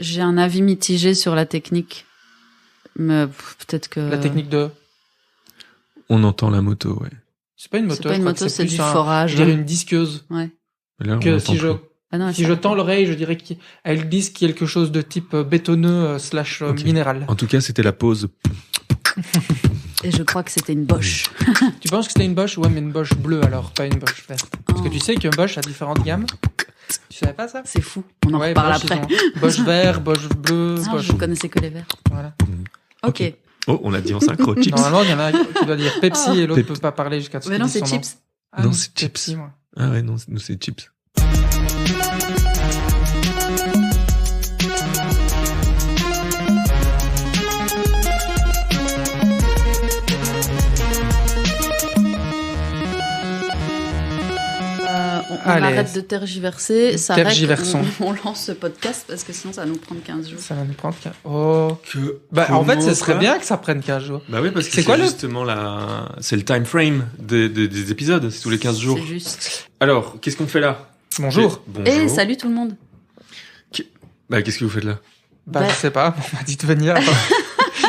J'ai un avis mitigé sur la technique. Mais peut-être que... La technique de... On entend la moto, ouais. C'est pas une moto, C'est pas une moto, c'est du forage. Je dirais une disqueuse. Ouais. Là, Que si je... Ah non, Si je tends l'oreille, je dirais qu'elle glisse quelque chose de type bétonneux / Ok. minéral. En tout cas, c'était la pause. Et je crois que c'était une Bosch. Tu penses que c'était une Bosch? Ouais, mais une Bosch bleue alors, pas une Bosch verte. Parce que tu sais qu'une Bosch a différentes gammes. Tu savais pas ça? C'est fou. On en Ouais, reparle Bosch, après. ils ont Bosch vert, Bosch bleu, Non, Bosch... je connaissais que les verts. Voilà. Ok. Oh, on l'a dit en synchro. Chips. Normalement, il y en a un qui doit dire Pepsi et l'autre peut pas parler jusqu'à ce Mais qu'il non, dise c'est son nom. chips. Ah, Non, c'est Pepsi, chips. moi. Ah ouais, non, nous c'est chips. On Allez. arrête de tergiverser. Ça arrête, Tergiversons. on lance ce podcast parce que sinon ça va nous prendre 15 jours. Ça va nous prendre Oh. Que... Bah, en fait, ce Comment serait ça bien que ça prenne 15 jours. Bah oui, parce que C'est c'est quoi le- justement c'est le time frame des épisodes, c'est tous les 15 jours. C'est juste. Alors, qu'est-ce qu'on fait là? Bonjour. Bonjour. Et salut tout le monde. Bah, qu'est-ce que vous faites là? Bah, Bah- je sais pas, on m'a dit de venir.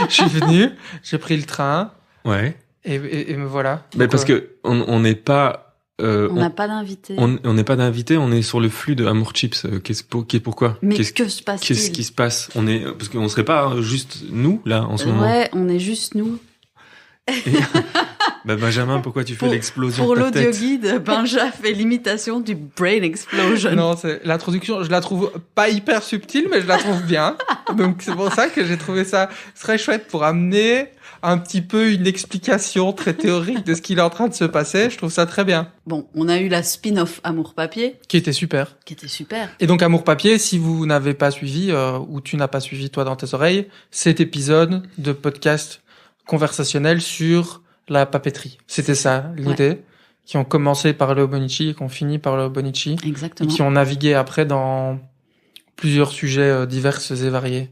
Je suis venu, j'ai pris le train, Ouais. et me voilà. Mais Donc, parce que on n'est pas, On n'a pas d'invité. on n'est pas d'invité, on est sur le flux de Amour Chips. Pourquoi? Mais Qu'est-ce que se passe-t-il? qu'est-ce qui se passe? Parce qu'on serait pas juste nous là en ce moment. Ouais, on est juste nous. Bah Benjamin, pourquoi tu fais Pour- l'explosion Pour de ta l'audio tête? guide, Benja fait l'imitation du brain explosion. Non, c'est l'introduction, je la trouve pas hyper subtile, mais je la trouve bien. Donc c'est pour ça que j'ai trouvé ça très chouette pour amener un petit peu une explication très théorique de ce qu'il est en train de se passer. Je trouve ça très bien. Bon, on a eu la spin-off Amour Papier, Qui était super. qui était super. Et donc Amour Papier, si vous n'avez pas suivi, ou tu n'as pas suivi toi dans tes oreilles, cet épisode de podcast conversationnel sur la papeterie. C'était ça l'idée. Qui ont commencé par le Bonichi et qui ont fini par le Bonichi. Et Exactement. qui ont navigué après dans plusieurs sujets divers et variés.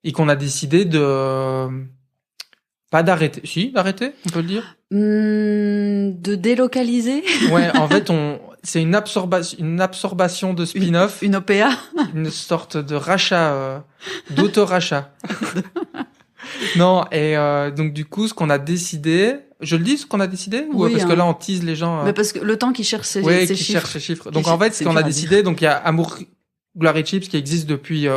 Et qu'on a décidé de... Pas d'arrêter. Si, d'arrêter, on peut le dire. De délocaliser Ouais, en fait, c'est une absorbation de spin-off, une OPA. une sorte de rachat, d'auto-rachat. Non, et donc du coup, ce qu'on a décidé... Je le dis, ce qu'on a décidé? Ou Oui, parce que hein. là, on tease les gens... Mais parce que le temps qu'ils cherchent ces Ouais, ces qui chiffres. cherchent ces chiffres. Donc Qui en fait, c'est ce qu'on dur a à décidé, donc il y a Amour, Gloire et Chips qui existe depuis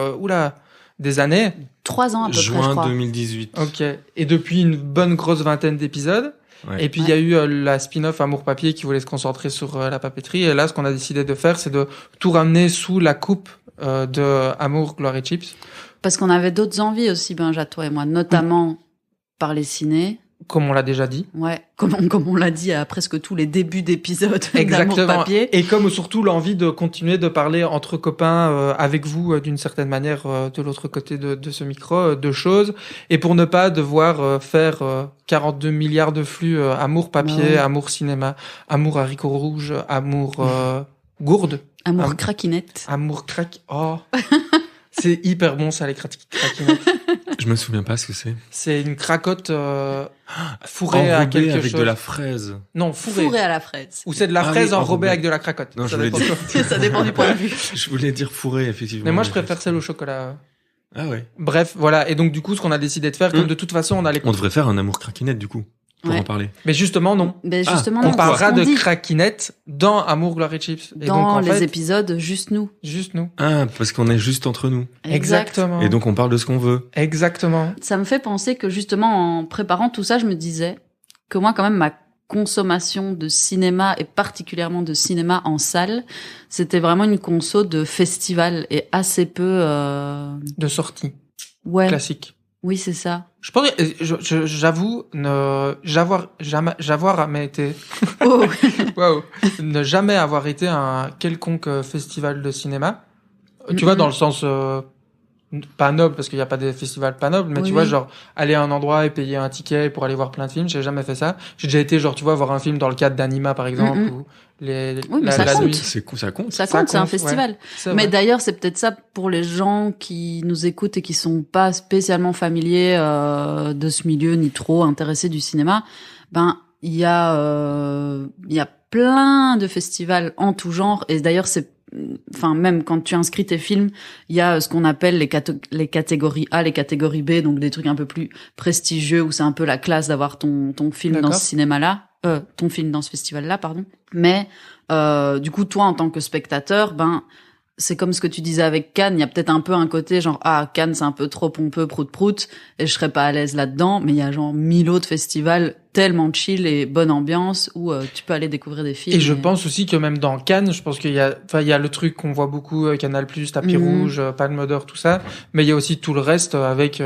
des années. 3 ans à peu près, je Juin crois. 2018. Ok. Et depuis une bonne grosse vingtaine d'épisodes. Ouais. Et puis il y a eu la spin-off Amour Papier qui voulait se concentrer sur la papeterie. Et là, ce qu'on a décidé de faire, c'est de tout ramener sous la coupe de Amour, Gloire et Chips. Parce qu'on avait d'autres envies aussi, Benja, toi et moi, notamment par les ciné. Comme on l'a déjà dit. Ouais, comme on l'a dit à presque tous les débuts d'épisodes d'Amour Exactement. Papier. Et comme surtout l'envie de continuer de parler entre copains avec vous d'une certaine manière de l'autre côté de ce micro de choses et pour ne pas devoir faire 42 milliards de flux amour papier, Ouais. amour cinéma, amour haricot rouge, amour gourde, Amour craquinette. amour crack. Oh. C'est hyper bon ça les craquinettes. Je me souviens pas ce que c'est. C'est une cracotte fourrée à Enrobé quelque avec chose. de la fraise. Non, fourrée. Fourré à la fraise. Ou c'est de la Ah fraise oui, enrobée enrobée. avec de la cracotte. Non, je Ça voulais dépend dire- quoi. Ça dépend du point de vue. Je voulais dire fourré, effectivement. Mais moi je préfère celle au chocolat. Ah ouais. Bref, voilà. Et donc, du coup, ce qu'on a décidé de faire, comme de toute façon, on allait... On devrait faire un amour craquinette, du coup, pour Ouais. en parler. Mais justement, non. Ben justement, Ah, non, On c'est parlera ce qu'on de dit. craquinette dans Amour, Gloire et Chips. Et Dans donc, en les fait, épisodes, juste nous. juste nous. Ah, parce qu'on est juste entre nous. Exactement. Et donc on parle de ce qu'on veut. Exactement. Ça me fait penser que justement, en préparant tout ça, je me disais que moi, quand même, ma consommation de cinéma, et particulièrement de cinéma en salle, c'était vraiment une conso de festival et assez peu... De sortie. Ouais, Classique. oui, c'est ça. Je pense, j'avoue, j'avoir jamais été, Oh. waouh, ne jamais avoir été à un quelconque festival de cinéma. Tu Mhm. vois, dans le sens, pas noble, parce qu'il n'y a pas des festivals pas nobles, mais Oui, tu vois, oui. genre, aller à un endroit et payer un ticket pour aller voir plein de films, j'ai jamais fait ça. J'ai déjà été, genre, tu vois, voir un film dans le cadre d'Anima, par exemple, Mhm. ou Oui, mais ça la compte. nuit. Ça compte. Ça Ça compte, c'est un compte, festival. ouais. C'est Mais vrai. d'ailleurs, c'est peut-être ça pour les gens qui nous écoutent et qui sont pas spécialement familiers de ce milieu ni trop intéressés du cinéma. Ben, il y a plein de festivals en tout genre. Et d'ailleurs, c'est enfin même quand tu inscris tes films, il y a ce qu'on appelle les catégories A, les catégories B, donc des trucs un peu plus prestigieux où c'est un peu la classe d'avoir ton film D'accord. dans ce cinéma-là, ton film dans ce festival-là, pardon. Mais du coup, toi en tant que spectateur, ben c'est comme ce que tu disais avec Cannes, il y a peut-être un peu un côté genre Cannes c'est un peu trop pompeux, prout et je serais pas à l'aise là-dedans, mais il y a genre 1000 autres festivals tellement chill et bonne ambiance où tu peux aller découvrir des films. Et je pense aussi que même dans Cannes, je pense qu'il y a le truc qu'on voit beaucoup, Canal+, Tapis Rouge, Palme d'Or, tout ça, mais il y a aussi tout le reste avec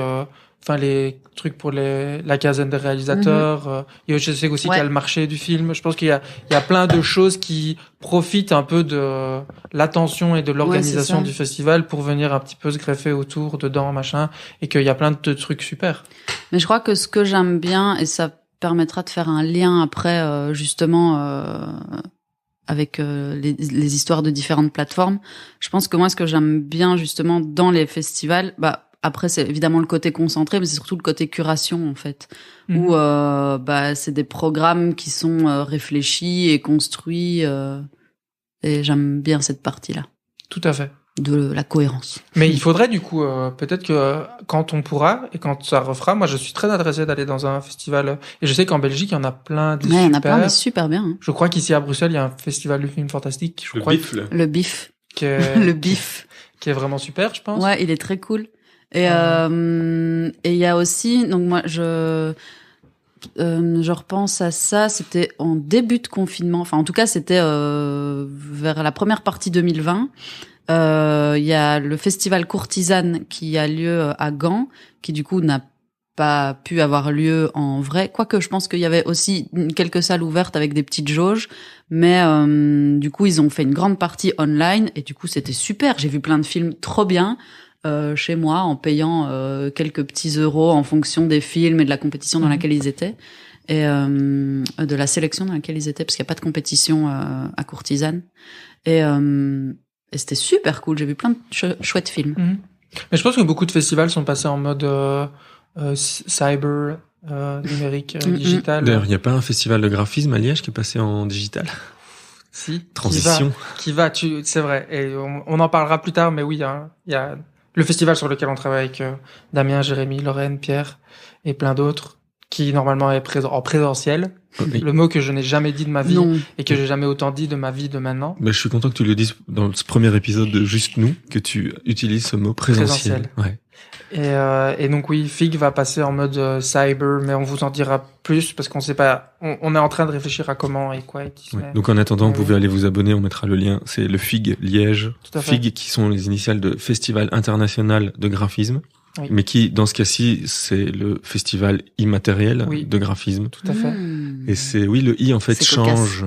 les trucs pour la quinzaine des réalisateurs. Et je sais aussi qu'il y a le marché du film. Je pense qu'il y a plein de choses qui profitent un peu de l'attention et de l'organisation du festival pour venir un petit peu se greffer autour, dedans, machin, et qu'il y a plein de trucs super. Mais je crois que ce que j'aime bien, et ça permettra de faire un lien après, justement, avec les histoires de différentes plateformes. Je pense que moi, ce que j'aime bien, justement, dans les festivals, après, c'est évidemment le côté concentré, mais c'est surtout le côté curation, en fait. Où, c'est des programmes qui sont réfléchis et construits, et j'aime bien cette partie-là. Tout à fait. De la cohérence. Mais il faudrait, du coup, peut-être que quand on pourra, et quand ça refera, moi, je suis très intéressé d'aller dans un festival, et je sais qu'en Belgique, il y en a plein de super. Il y en a plein de super bien. Hein. Je crois qu'ici, à Bruxelles, il y a un festival du film fantastique. Le BIF. Le BIF. Qui est vraiment super, je pense. Ouais, il est très cool. Et il y a aussi, donc moi je repense à ça, c'était en début de confinement, enfin en tout cas c'était vers la première partie 2020. Il y a le festival Courtisane qui a lieu à Gand, qui du coup n'a pas pu avoir lieu en vrai, quoique je pense qu'il y avait aussi quelques salles ouvertes avec des petites jauges, mais du coup ils ont fait une grande partie online et du coup c'était super, j'ai vu plein de films trop bien chez moi en payant quelques petits euros en fonction des films et de la compétition dans laquelle ils étaient et de la sélection dans laquelle ils étaient, parce qu'il n'y a pas de compétition à Courtisane et c'était super cool, j'ai vu plein de chouettes films. Mais je pense que beaucoup de festivals sont passés en mode cyber, numérique, digital. D'ailleurs, il n'y a pas un festival de graphisme à Liège qui est passé en digital? Si. Transition. C'est vrai. Et on en parlera plus tard, mais oui, il y a le festival sur lequel on travaille avec Damien, Jérémy, Lorraine, Pierre et plein d'autres, qui normalement est en présentiel. Oui. Le mot que je n'ai jamais dit de ma vie Non. et que j'ai jamais autant dit de ma vie de maintenant. Mais je suis content que tu le dises dans ce premier épisode de Juste Nous, que tu utilises ce mot présentiel. Ouais. Et donc oui, FIG va passer en mode cyber, mais on vous en dira plus parce qu'on sait pas. On est en train de réfléchir à comment et quoi. Ouais. Donc en attendant, vous pouvez aller vous abonner. On mettra le lien. C'est le FIG Liège. Tout à fait. FIG qui sont les initiales de Festival International de Graphisme. Oui. Mais qui, dans ce cas-ci, c'est le festival immatériel de graphisme. Tout à fait. Et c'est, le I, en fait, change.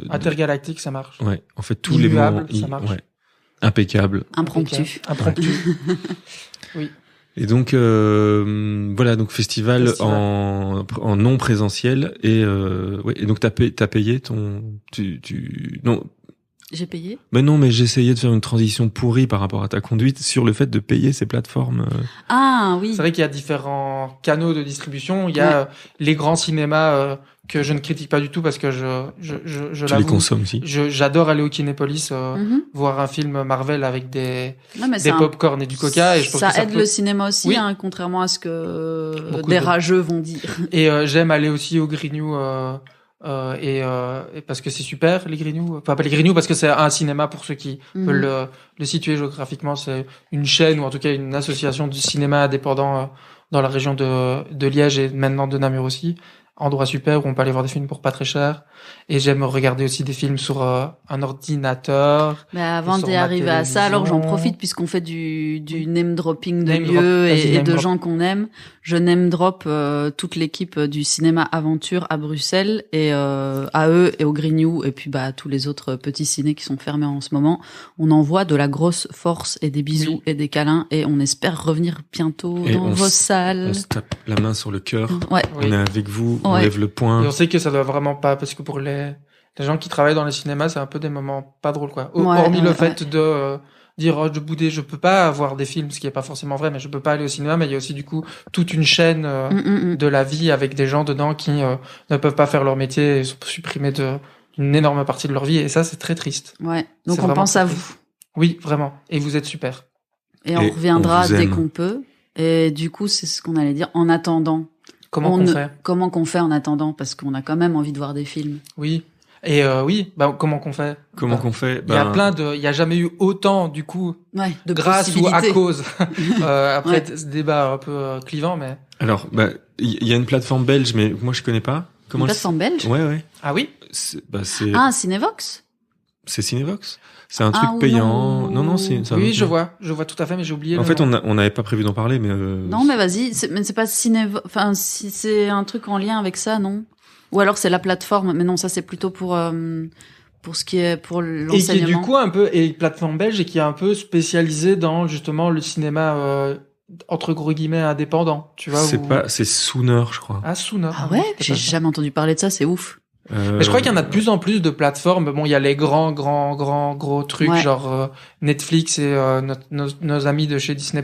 Intergalactique, ça marche. Ouais. En fait, tous les mots I, ça marche. Ouais. Impeccable. Impromptu. Oui. Et donc, voilà, donc festival. En non présentiel. Et donc t'as payé ton, non. J'ai payé? Mais non, mais j'essayais de faire une transition pourrie par rapport à ta conduite sur le fait de payer ces plateformes. Ah oui. C'est vrai qu'il y a différents canaux de distribution. Il y a les grands cinémas que je ne critique pas du tout parce que je les consomme aussi. J'adore aller au Kinépolis voir un film Marvel avec des pop-corn et du coca. Et je pense ça que aide le cinéma aussi, contrairement à ce que des rageux vont dire. Et j'aime aller aussi au Grignou. Et parce que c'est super les Grignoux, enfin pas les Grignoux parce que c'est un cinéma pour ceux qui veulent le situer géographiquement, c'est une chaîne ou en tout cas une association du cinéma indépendant dans la région de Liège et maintenant de Namur aussi, endroit super où on peut aller voir des films pour pas très cher. Et j'aime regarder aussi des films sur un ordinateur. Mais avant d'y arriver à ça, alors j'en profite puisqu'on fait du name dropping de lieux et de gens qu'on aime. Je name drop toute l'équipe du cinéma Aventure à Bruxelles et à eux et au Grignou et puis tous les autres petits cinés qui sont fermés en ce moment. On envoie de la grosse force et des bisous et des câlins et on espère revenir bientôt dans vos salles. On se tape la main sur le cœur. Ouais. On est avec vous. On lève le poing. Et on sait que ça doit vraiment pas, parce que pour les gens qui travaillent dans les cinémas, c'est un peu des moments pas drôles, quoi. Hormis le fait de dire, de bouder, je peux pas voir des films, ce qui est pas forcément vrai, mais je peux pas aller au cinéma, mais il y a aussi, du coup, toute une chaîne de la vie avec des gens dedans qui ne peuvent pas faire leur métier et sont supprimés une énorme partie de leur vie, et ça, c'est très triste. Ouais. Donc C'est on vraiment pense à très vous. Oui, vraiment. Et vous êtes super. Et on Et reviendra on vous dès aime. qu'on peut. Et du coup, c'est ce qu'on allait dire. En attendant. Comment qu'on fait? Comment qu'on fait en attendant? Parce qu'on a quand même envie de voir des films. Oui. Et oui, bah, comment qu'on fait? Comment Bah, qu'on fait? Il y a il y a jamais eu autant, du coup, Ouais. De grâce ou à possibilités. cause. Après, Ouais. ce débat un peu clivant, mais. Alors, il y a une plateforme belge, mais moi je connais pas. Une plateforme belge? Ouais. Ah oui? C'est Cinévox? c'est Cinevox. C'est un truc ou payant. non. Non, c'est un Oui, autre je vois tout à fait, mais j'ai oublié. nom. En le fait, nom. on n'avait pas prévu d'en parler, mais Non, mais vas-y. Mais c'est pas Cinévox. Enfin, si c'est un truc en lien avec ça, non? Ou alors c'est la plateforme. Mais non, ça c'est plutôt pour ce qui est pour Et qui l'enseignement. est du coup un peu, et plateforme belge, et qui est un peu spécialisé dans, justement, le cinéma, entre gros guillemets, indépendant, tu vois. c'est Sooner, je crois. Ah, Sooner. Ah ouais? c'est J'ai pas ça. jamais entendu parler de ça. C'est ouf. Mais je crois qu'il y en a de plus en plus de plateformes. Bon, il y a les gros trucs, Ouais. genre Netflix et nos amis de chez Disney+.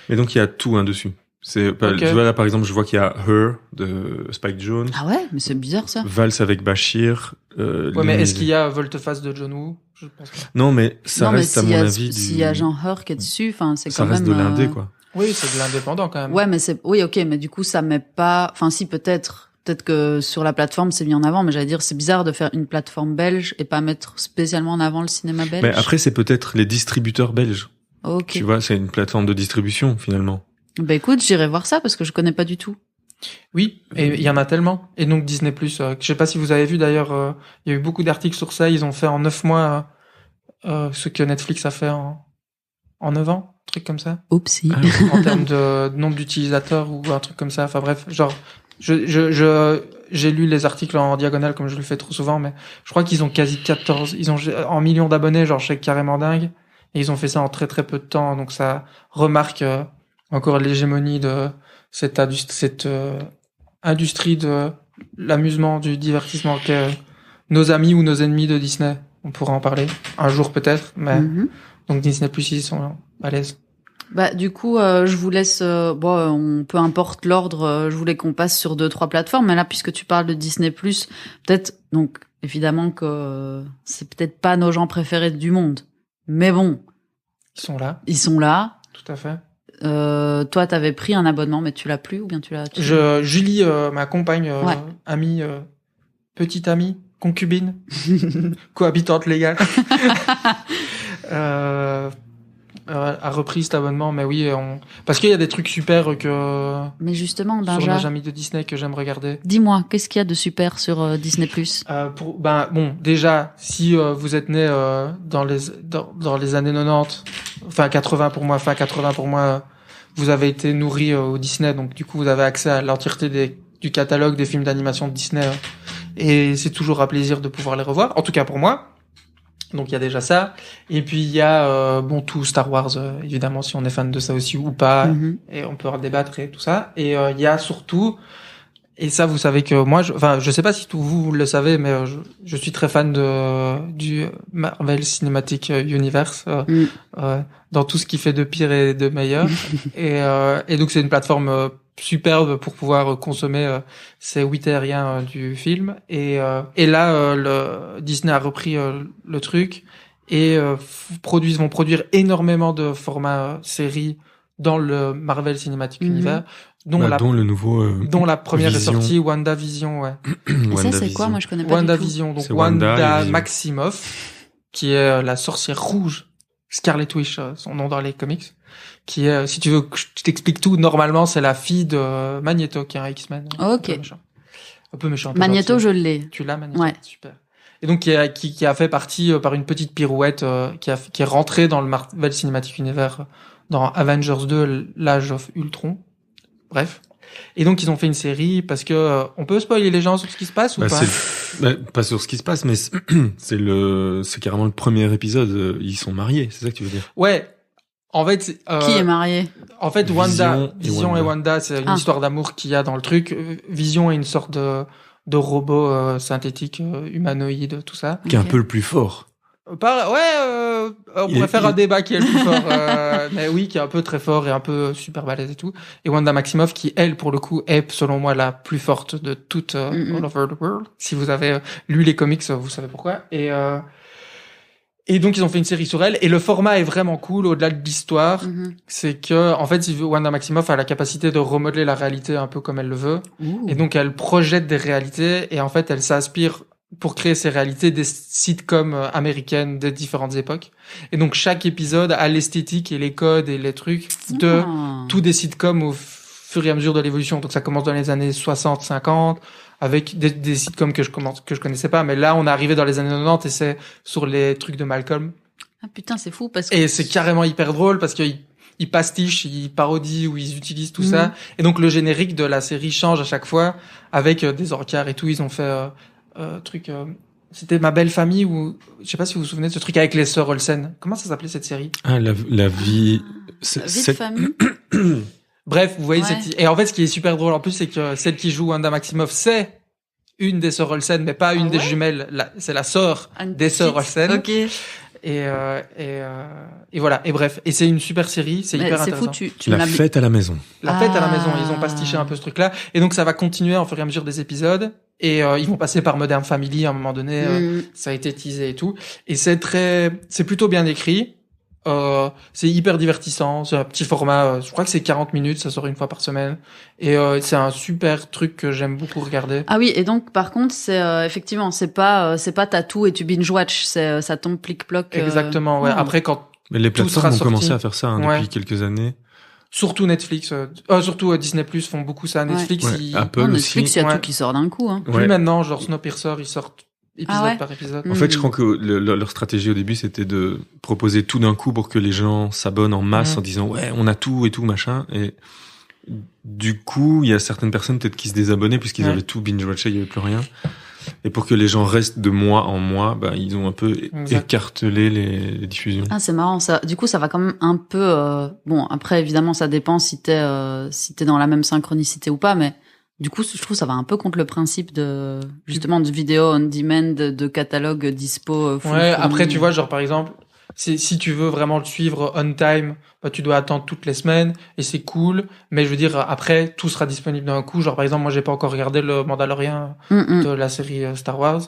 Mais donc il y a tout dessus. C'est Ok. tu vois là par exemple, je vois qu'il y a Her de Spike Jonze, Ah ouais? Mais c'est bizarre ça. Vals avec Bashir. Ouais, mais est-ce qu'il y a Volte-Face de John Woo? Je pense pas. Non, mais ça non, mais reste à s'il mon y a, avis s'il y a Jean Hur qui est dessus, enfin, c'est ça quand reste même. de l'indé quoi. Oui, c'est de l'indépendant quand même. Ouais, mais oui, ok, mais du coup, ça met pas, enfin, si, peut-être que sur la plateforme, c'est mis en avant, mais j'allais dire, c'est bizarre de faire une plateforme belge et pas mettre spécialement en avant le cinéma belge. Mais après c'est peut-être les distributeurs belges. Ok. Tu vois, c'est une plateforme de distribution finalement. Bah écoute, j'irai voir ça parce que je connais pas du tout. Oui, et il y en a tellement. Et donc Disney+, je sais pas si vous avez vu d'ailleurs, il y a eu beaucoup d'articles sur ça. Ils ont fait en 9 mois ce que Netflix a fait en 9 ans, un truc comme ça. Oupsie. Ah, En termes de nombre d'utilisateurs ou un truc comme ça. Enfin bref, genre, j'ai lu les articles en diagonale comme je le fais trop souvent, mais je crois qu'ils ont quasi 14, ils ont en millions d'abonnés, genre c'est carrément dingue. Et ils ont fait ça en très très peu de temps, donc ça remarque encore l'hégémonie de cette industrie de l'amusement, du divertissement que nos amis ou nos ennemis de Disney. On pourra en parler un jour peut-être, mais donc Disney+, ils sont à l'aise. Bah du coup, je vous laisse. Peu importe l'ordre. Je voulais qu'on passe sur 2-3 plateformes, mais là, puisque tu parles de Disney+, peut-être. Donc évidemment que c'est peut-être pas nos gens préférés du monde, mais bon, Ils sont là, ils sont là. tout à fait. Toi, t'avais pris un abonnement, mais tu l'as plus ou bien tu l'as. Julie, ma compagne, Ouais. amie, petite amie, concubine, cohabitante légale, a repris cet abonnement. Mais oui, parce qu'il y a des trucs super que Mais justement, sur Benja, nos amis de Disney que j'aime regarder. dis-moi, qu'est-ce qu'il y a de super sur Disney+? Déjà, si vous êtes né dans les années 90, fin 80 pour moi, vous avez été nourri au Disney, donc du coup vous avez accès à l'entièreté du catalogue des films d'animation de Disney, et c'est toujours un plaisir de pouvoir les revoir, en tout cas pour moi. Donc il y a déjà ça, et puis il y a tout Star Wars, évidemment, si on est fan de ça aussi ou pas, et on peut en débattre et tout ça. Et il y a surtout, et ça vous savez que moi, je sais pas si vous le savez, mais je suis très fan du Marvel Cinematic Universe, dans tout ce qui fait de pire et de meilleur. Et donc c'est une plateforme superbe pour pouvoir consommer ces 8 aériens du film. Et là, Disney a repris le truc et vont produire énormément de formats séries dans le Marvel Cinematic Universe, dont le nouveau, dont la première Vision. est sortie, WandaVision, ouais. Et ça, c'est quoi? Moi, je connais pas WandaVision, donc C'est Wanda Wanda et Vision. Maximoff, qui est la sorcière rouge, Scarlet Witch, son nom dans les comics, qui est, si tu veux que je t'explique tout, normalement, c'est la fille de Magneto, qui est un X-Men. Ok. Un peu méchant. un peu Magneto, gentil. je l'ai. Tu l'as, Magneto? Ouais. Super. Et donc, qui a fait partie, par une petite pirouette, qui est rentrée dans le Marvel Cinematic Universe, dans Avengers 2, l'Age of Ultron. Bref. Et donc, ils ont fait une série parce que, on peut spoiler les gens sur ce qui se passe ou pas? Pas sur ce qui se passe, mais c'est carrément le premier épisode. Ils sont mariés, c'est ça que tu veux dire? Ouais. En fait, Qui est marié? En fait, Vision et Wanda, c'est une histoire d'amour qu'il y a dans le truc. Vision est une sorte de robot synthétique, humanoïde, tout ça. Qui est un peu le plus fort. On pourrait faire un débat qui est le plus fort, mais oui, qui est un peu très fort et un peu super balèze et tout. Et Wanda Maximoff, qui elle, pour le coup, est selon moi la plus forte de toute all over the world. Si vous avez lu les comics, vous savez pourquoi. Et donc ils ont fait une série sur elle. Et le format est vraiment cool, au-delà de l'histoire, c'est que en fait, Wanda Maximoff a la capacité de remodeler la réalité un peu comme elle le veut. Et donc elle projette des réalités et en fait elle s'inspire pour créer ces réalités des sitcoms américaines de différentes époques. Et donc chaque épisode a l'esthétique et les codes et les trucs de tous des sitcoms au fur et à mesure de l'évolution. Donc ça commence dans les années 60, 50 avec des sitcoms que je connaissais pas, mais là on est arrivé dans les années 90 et c'est sur les trucs de Malcolm. Ah putain, c'est fou parce que et c'est carrément hyper drôle parce que ils pastichent, ils parodient ou ils utilisent tout ça. Et donc le générique de la série change à chaque fois avec des encarts et tout. Ils ont fait c'était Ma Belle Famille ou je sais pas si vous vous souvenez de ce truc avec les sœurs Olsen. Comment ça s'appelait cette série? La vie de famille. Bref, vous voyez et en fait ce qui est super drôle en plus c'est que celle qui joue Wanda Maximoff c'est une des sœurs Olsen mais pas une des jumelles, c'est la sœur des sœurs Olsen. OK. Et voilà. Et bref. Et c'est une super série. C'est hyper intéressant. C'est fou, tu La fête à la maison. La fête à la maison. Ils ont pastiché un peu ce truc-là. Et donc, ça va continuer au fur et à mesure des épisodes. Et ils vont passer par Modern Family à un moment donné. Ça a été teasé et tout. Et c'est plutôt bien écrit. C'est hyper divertissant. C'est un petit format. Je crois que c'est 40 minutes. Ça sort une fois par semaine. Et c'est un super truc que j'aime beaucoup regarder. Ah oui. Et donc, par contre, c'est effectivement, c'est pas tatou et tu binge watch. Ça tombe plic-ploc. Exactement. Ouais. Après, mais les plateformes ont commencé à faire ça depuis quelques années. Surtout Netflix, surtout Disney Plus font beaucoup ça. Netflix, Apple aussi. Netflix, il y a tout qui sort d'un coup. Hein. Plus maintenant, genre Snowpiercer, ils sortent épisode par épisode. En fait, je crois que leur stratégie au début, c'était de proposer tout d'un coup pour que les gens s'abonnent en masse en disant ouais, on a tout et tout machin. Et du coup, il y a certaines personnes peut-être qui se désabonnaient puisqu'ils avaient tout binge-watché, il y avait plus rien. Et pour que les gens restent de mois en mois, ils ont un peu écartelé les diffusions. Ah, c'est marrant ça. Du coup, ça va quand même un peu. Bon, après évidemment, ça dépend si t'es dans la même synchronicité ou pas, mais du coup, je trouve ça va un peu contre le principe de justement de vidéo on demand, de catalogue dispo. Après, tu vois, genre par exemple, si tu veux vraiment le suivre on time, tu dois attendre toutes les semaines et c'est cool. Mais je veux dire, après, tout sera disponible d'un coup. Genre par exemple, moi, j'ai pas encore regardé le Mandalorian de la série Star Wars.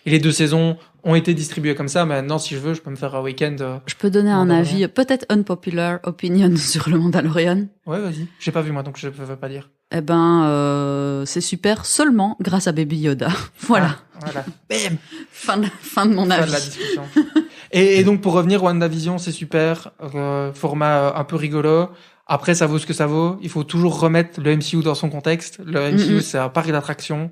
Et les 2 saisons ont été distribuées comme ça. Maintenant, si je veux, je peux me faire un week-end. Je peux donner un avis, peut-être unpopular opinion sur le Mandalorian. Ouais, vas-y. J'ai pas vu moi, donc je peux pas dire. C'est super seulement grâce à Baby Yoda. Voilà. Voilà. Bam. Fin de mon avis. Fin de la discussion. Et donc pour revenir, WandaVision, c'est super, format un peu rigolo. Après, ça vaut ce que ça vaut. Il faut toujours remettre le MCU dans son contexte. Le MCU, c'est un parc d'attractions.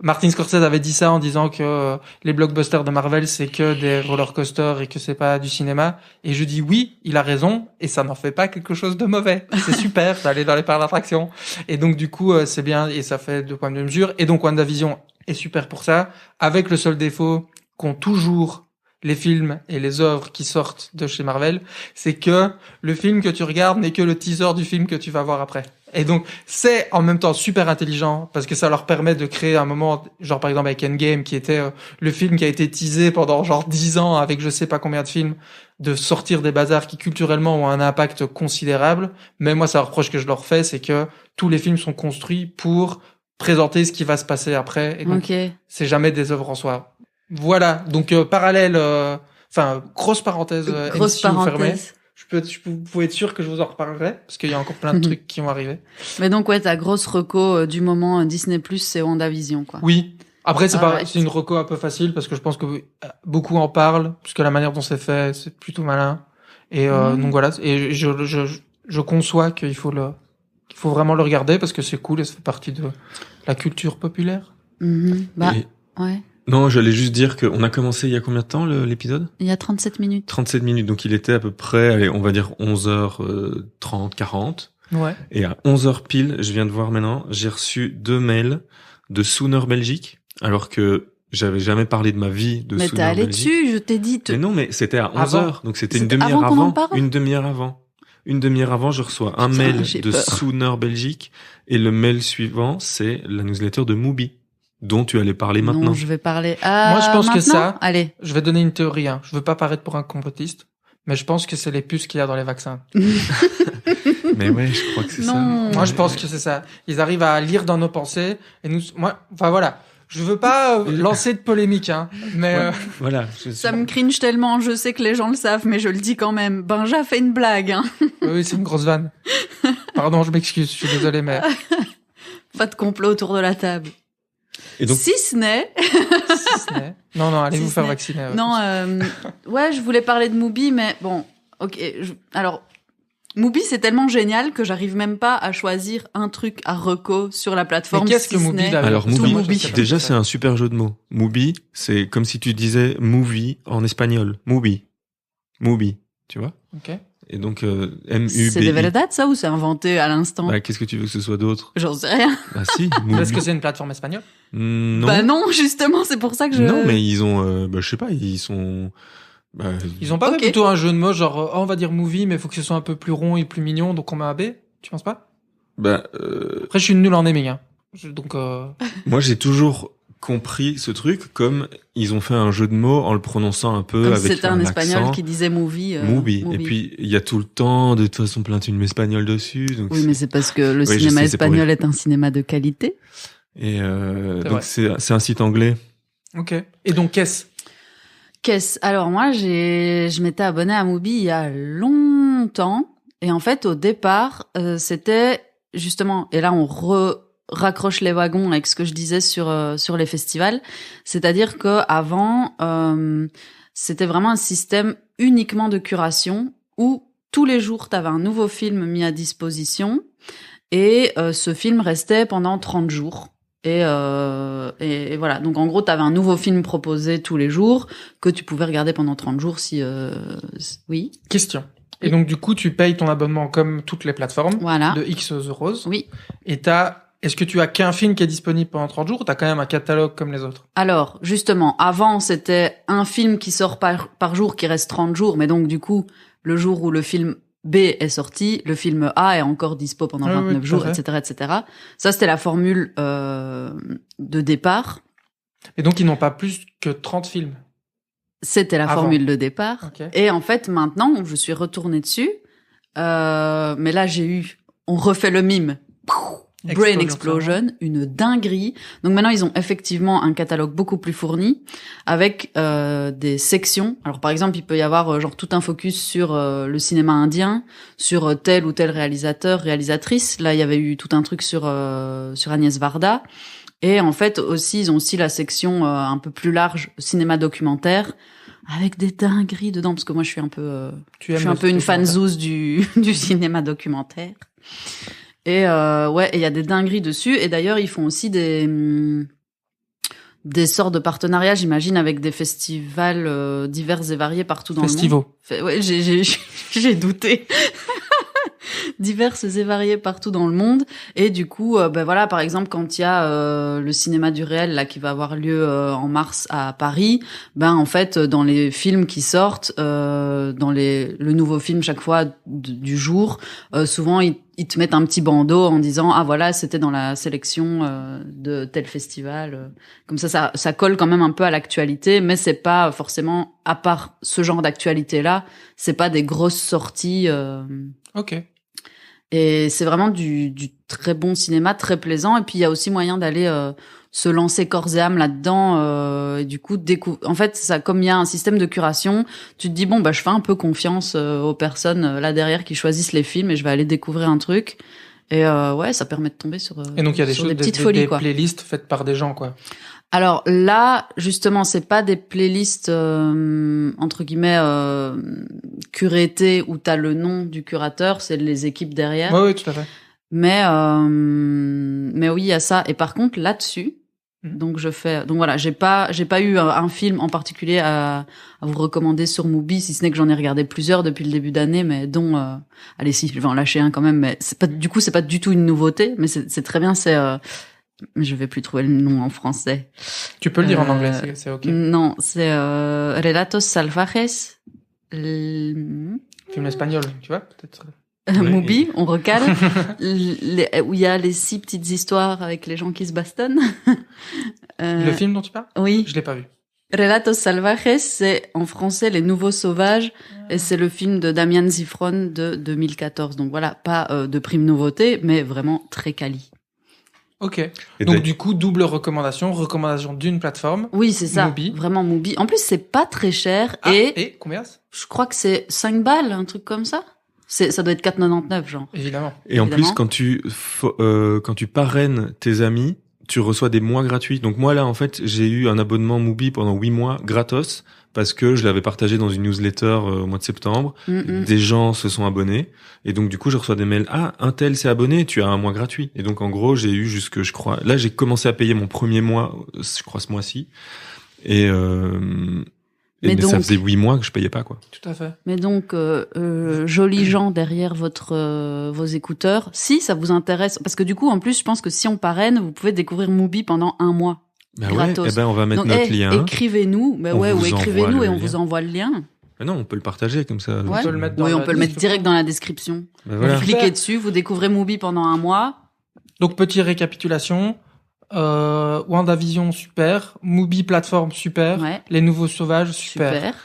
Martin Scorsese avait dit ça en disant que les blockbusters de Marvel, c'est que des roller coasters et que c'est pas du cinéma. Et je dis oui, il a raison, et ça n'en fait pas quelque chose de mauvais. C'est super d'aller dans les parcs d'attractions. Et donc du coup, c'est bien et ça fait 2 points de mesure. Et donc WandaVision est super pour ça, avec le seul défaut qu'ont toujours les films et les œuvres qui sortent de chez Marvel, c'est que le film que tu regardes n'est que le teaser du film que tu vas voir après. Et donc, c'est en même temps super intelligent parce que ça leur permet de créer un moment, genre par exemple avec Endgame, qui était le film qui a été teasé pendant genre 10 ans avec je sais pas combien de films, de sortir des bazars qui culturellement ont un impact considérable. Mais moi, ça reproche que je leur fais, c'est que tous les films sont construits pour présenter ce qui va se passer après. Et donc, c'est jamais des œuvres en soi. Voilà, donc parallèle, grosse parenthèse, MCU fermée. Vous pouvez être sûr que je vous en reparlerai, parce qu'il y a encore plein de trucs qui vont arriver. Mais donc ta grosse reco du moment Disney+, c'est WandaVision, quoi. Oui. Après, c'est une reco un peu facile, parce que je pense que beaucoup en parlent, puisque la manière dont c'est fait, c'est plutôt malin. Et donc voilà, et je conçois qu'il faut vraiment le regarder, parce que c'est cool et ça fait partie de la culture populaire. Ouais. Non, j'allais juste dire qu'on a commencé il y a combien de temps l'épisode ? Il y a 37 minutes. 37 minutes, donc il était à peu près, allez, on va dire 11h30, 40. Ouais. Et à 11h pile, je viens de voir maintenant, j'ai reçu 2 mails de Sooner Belgique, alors que j'avais jamais parlé de ma vie de Sooner Belgique. Mais t'es allé dessus, je t'ai dit... Mais non, mais c'était à 11h, donc c'était une demi-heure avant. Une demi-heure avant. Une demi-heure avant, je reçois un mail de Sooner Belgique, et le mail suivant, c'est la newsletter de Mubi. dont tu allais parler maintenant. Non, je vais parler. Moi, je pense que ça. Allez. Je vais donner une théorie. Hein. Je veux pas paraître pour un complotiste, mais je pense que c'est les puces qu'il y a dans les vaccins. Mais ouais, je crois que c'est ça. Moi, je pense que c'est ça. Ils arrivent à lire dans nos pensées et nous. Moi, enfin voilà. Je veux pas lancer de polémique, hein. Mais Ouais, voilà. Ça me cringe tellement. Je sais que les gens le savent, mais je le dis quand même. Benja fait une blague. Hein. oui, c'est une grosse vanne. Pardon, je m'excuse. Je suis désolé, mais Pas de complot autour de la table. Et donc, Si ce n'est. Non, allez Si vous ce faire n'est- vacciner. Non, ouais, je voulais parler de Mubi, mais bon, ok. Alors, Mubi, c'est tellement génial que j'arrive même pas à choisir un truc à reco sur la plateforme. Mais qu'est-ce si que ce Mubi, n'est- d'ailleurs alors Parce que Mubi, moi, je sais pas déjà ce que c'est un super jeu de mots. Mubi, c'est comme si tu disais movie en espagnol. Mubi. Mubi, tu vois? Ok. Et donc M-U-B-I. C'est des vraies dates, ça, ou c'est inventé à l'instant? Bah, qu'est-ce que tu veux que ce soit d'autre? J'en sais rien. Bah si, Mubi. Est-ce que c'est une plateforme espagnole? Non. Bah non, justement, c'est pour ça que je... Non, mais ils ont, je sais pas, ils sont. Bah, Ils ont pas Ok. fait plutôt un jeu de mots genre on va dire movie mais il faut que ce soit un peu plus rond et plus mignon donc on met un B. Tu penses pas? bah, Après je suis nul en naming. Hein. Donc moi j'ai toujours compris ce truc comme ils ont fait un jeu de mots en le prononçant un peu Comme avec c'était un espagnol accent. qui disait movie. Mubi. Et puis il y a tout le temps de toute façon plein de films espagnols dessus. Donc Oui, mais c'est parce que le Oui, je cinéma sais, c'est pour espagnol est un cinéma de qualité. Et C'est donc c'est un site anglais. ok. Et donc qu'est-ce? Alors moi, je m'étais abonnée à Mubi il y a longtemps. Et en fait, au départ, c'était justement, et là on raccroche les wagons avec ce que je disais sur les festivals. C'est-à-dire que avant, c'était vraiment un système uniquement de curation où tous les jours, tu avais un nouveau film mis à disposition et ce film restait pendant 30 jours. Et voilà. Donc, en gros, tu avais un nouveau film proposé tous les jours que tu pouvais regarder pendant 30 jours si... Oui, Question. Et donc du coup tu payes ton abonnement comme toutes les plateformes voilà. de X euros. Oui. Et est-ce que tu as qu'un film qui est disponible pendant 30 jours ou t'as quand même un catalogue comme les autres? Alors, justement, avant, c'était un film qui sort par jour qui reste 30 jours. Mais donc, du coup, le jour où le film B est sorti, le film A est encore dispo pendant 29 tout à jours, fait. etc., etc. Ça, c'était la formule de départ. Et donc ils n'ont pas plus que 30 films. C'était la Avant. formule de départ. Ok. Et en fait, maintenant, je suis retournée dessus. Mais là, on refait le mime. Brain Explosion, une dinguerie. Donc maintenant, ils ont effectivement un catalogue beaucoup plus fourni avec des sections. Alors par exemple, il peut y avoir genre tout un focus sur le cinéma indien, sur tel ou tel réalisateur, réalisatrice. Là, il y avait eu tout un truc sur Agnès Varda. Et en fait, aussi, ils ont aussi la section un peu plus large, cinéma documentaire, avec des dingueries dedans, parce que moi, je suis un peu une fanzouze du cinéma documentaire. Et ouais, et il y a des dingueries dessus. Et d'ailleurs, ils font aussi des sortes de partenariats, j'imagine, avec des festivals divers et variés partout dans Festivaux. le monde. Ouais, j'ai douté. Diverses et variées partout dans le monde. Et du coup, ben voilà, par exemple, quand il y a le cinéma du réel là qui va avoir lieu en mars à Paris, ben en fait, dans les films qui sortent, dans le nouveau film chaque fois du jour, souvent ils te mettent un petit bandeau en disant ah voilà, c'était dans la sélection de tel festival. Comme ça colle quand même un peu à l'actualité, mais c'est pas forcément, à part ce genre d'actualité là, c'est pas des grosses sorties. Ok. Et c'est vraiment du très bon cinéma, très plaisant. Et puis il y a aussi moyen d'aller se lancer corps et âme là-dedans. Et du coup, en fait, ça, comme il y a un système de curation, tu te dis bon bah je fais un peu confiance aux personnes là derrière qui choisissent les films et je vais aller découvrir un truc. Et ouais, ça permet de tomber sur Et donc il y a des petites folies des quoi. playlists faites par des gens quoi. Alors là, justement, c'est pas des playlists entre guillemets curatées où t'as le nom du curateur, c'est les équipes derrière. Oui, tout à fait. Mais oui, il y a ça. Et par contre, là-dessus, donc voilà, j'ai pas eu un film en particulier à vous recommander sur Mubi, si ce n'est que j'en ai regardé plusieurs depuis le début d'année, mais dont allez si, je vais en lâcher un quand même, mais c'est pas du tout une nouveauté, mais c'est très bien, mais je vais plus trouver le nom en français. Tu peux le dire en anglais, c'est ok. Non, c'est Relatos Salvajes. Film espagnol, tu vois, peut-être. Mubi, on recale, où il y a les 6 petites histoires avec les gens qui se bastonnent. Le film dont tu parles? Oui. Je l'ai pas vu. Relatos Salvajes, c'est en français Les Nouveaux Sauvages, et c'est le film de Damian Zifron de 2014. Donc voilà, pas de prime nouveauté, mais vraiment très quali. Ok. Et Donc du coup, double recommandation d'une plateforme. Oui, c'est ça. Mubi. Vraiment Mubi. En plus, c'est pas très cher, Ah, et et combien? je crois que c'est 5 balles, un truc comme ça. Ça doit être 4,99, genre. Évidemment. Et en Évidemment. plus, quand tu parraines tes amis, tu reçois des mois gratuits. Donc moi, là, en fait, j'ai eu un abonnement Mubi pendant 8 mois gratos parce que je l'avais partagé dans une newsletter au mois de septembre. Des gens se sont abonnés. Et donc, du coup, je reçois des mails. Ah, un tel s'est abonné, tu as un mois gratuit. Et donc, en gros, j'ai eu jusque, je crois... Là, j'ai commencé à payer mon premier mois, je crois, ce mois-ci. Et mais donc, ça faisait 8 mois que je payais pas, quoi. Tout à fait. Mais donc, jolis gens derrière vos écouteurs, si ça vous intéresse, parce que du coup, en plus, je pense que si on parraine, vous pouvez découvrir Mubi pendant 1 mois. Bah gratos. ouais, eh ben on va mettre Donc, notre lien. écrivez-nous, On ou vous écrivez-nous envoie et le on lien. vous envoie le lien. Ah non, on peut le partager comme ça. Ouais. peut le mettre dans Oui, la on peut le mettre description. direct dans la description. Bah voilà. Vous cliquez dessus, vous découvrez Mubi pendant 1 mois. Donc petite récapitulation. WandaVision super, Mubi plateforme super, Ouais. Les Nouveaux Sauvages super. Super.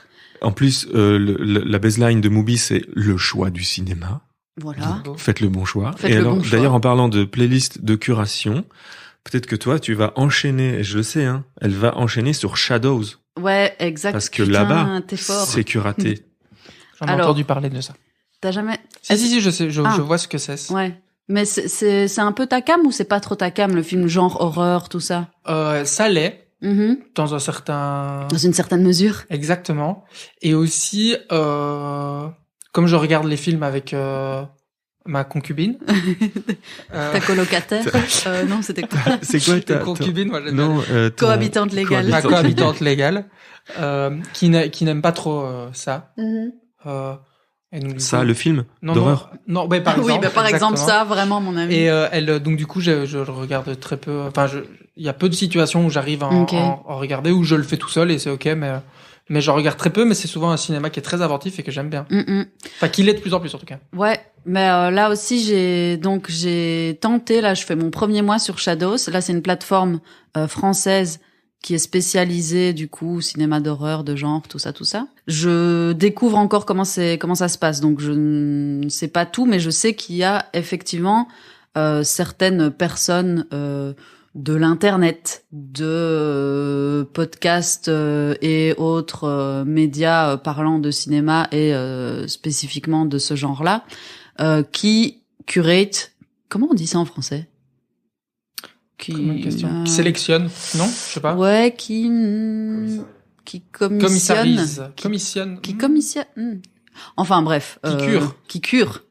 En plus, la baseline de Mubi, c'est le choix du cinéma. Voilà. Faites le bon choix. Faites et le alors, bon choix. d'ailleurs, en parlant de playlist de curation, peut-être que toi, tu vas enchaîner, et je le sais, hein, elle va enchaîner sur Shadows. Ouais, exact. Parce que Putain, là-bas, t'es fort. c'est curaté. J'en ai Alors. entendu parler de ça. T'as jamais... Si, je sais, je Ah. vois ce que c'est. Ouais. Mais c'est un peu ta cam ou c'est pas trop ta cam, le film genre horreur, tout ça? Ça l'est, Mhm. dans un certain... Dans une certaine mesure. Exactement. Et aussi, comme je regarde les films avec ma concubine. Ta colocataire? Non, c'était quoi? C'est quoi ta... concubine, moi, j'aime Non, Cohabitante légale. ma cohabitante légale, qui n'aime pas trop ça. Mhm. Et donc, du Ça, coup- le film non, d'horreur. Non, par exemple. Oui, par exemple, exactement. ça, vraiment, mon ami. Et elle, donc du coup, je le regarde très peu. Enfin, il y a peu de situations où j'arrive à Ok. en regarder, où je le fais tout seul et c'est ok, mais je regarde très peu. Mais c'est souvent un cinéma qui est très inventif et que j'aime bien. Mhm. Enfin, qu'il est de plus en plus en tout cas. Ouais, mais là aussi j'ai tenté, là je fais mon premier mois sur Shadows. Là c'est une plateforme française qui est spécialisée du coup cinéma d'horreur, de genre, tout ça. Je découvre encore comment ça se passe, donc je ne sais pas tout, mais je sais qu'il y a effectivement certaines personnes de l'internet, de podcasts et autres médias parlant de cinéma et spécifiquement de ce genre-là, qui curate. Comment on dit ça en français? Bonne question. Qui sélectionne, non? Je sais pas. Ouais, qui commissionne. Commissionne. Qui commissionne. Enfin bref. Qui cure. Qui cure.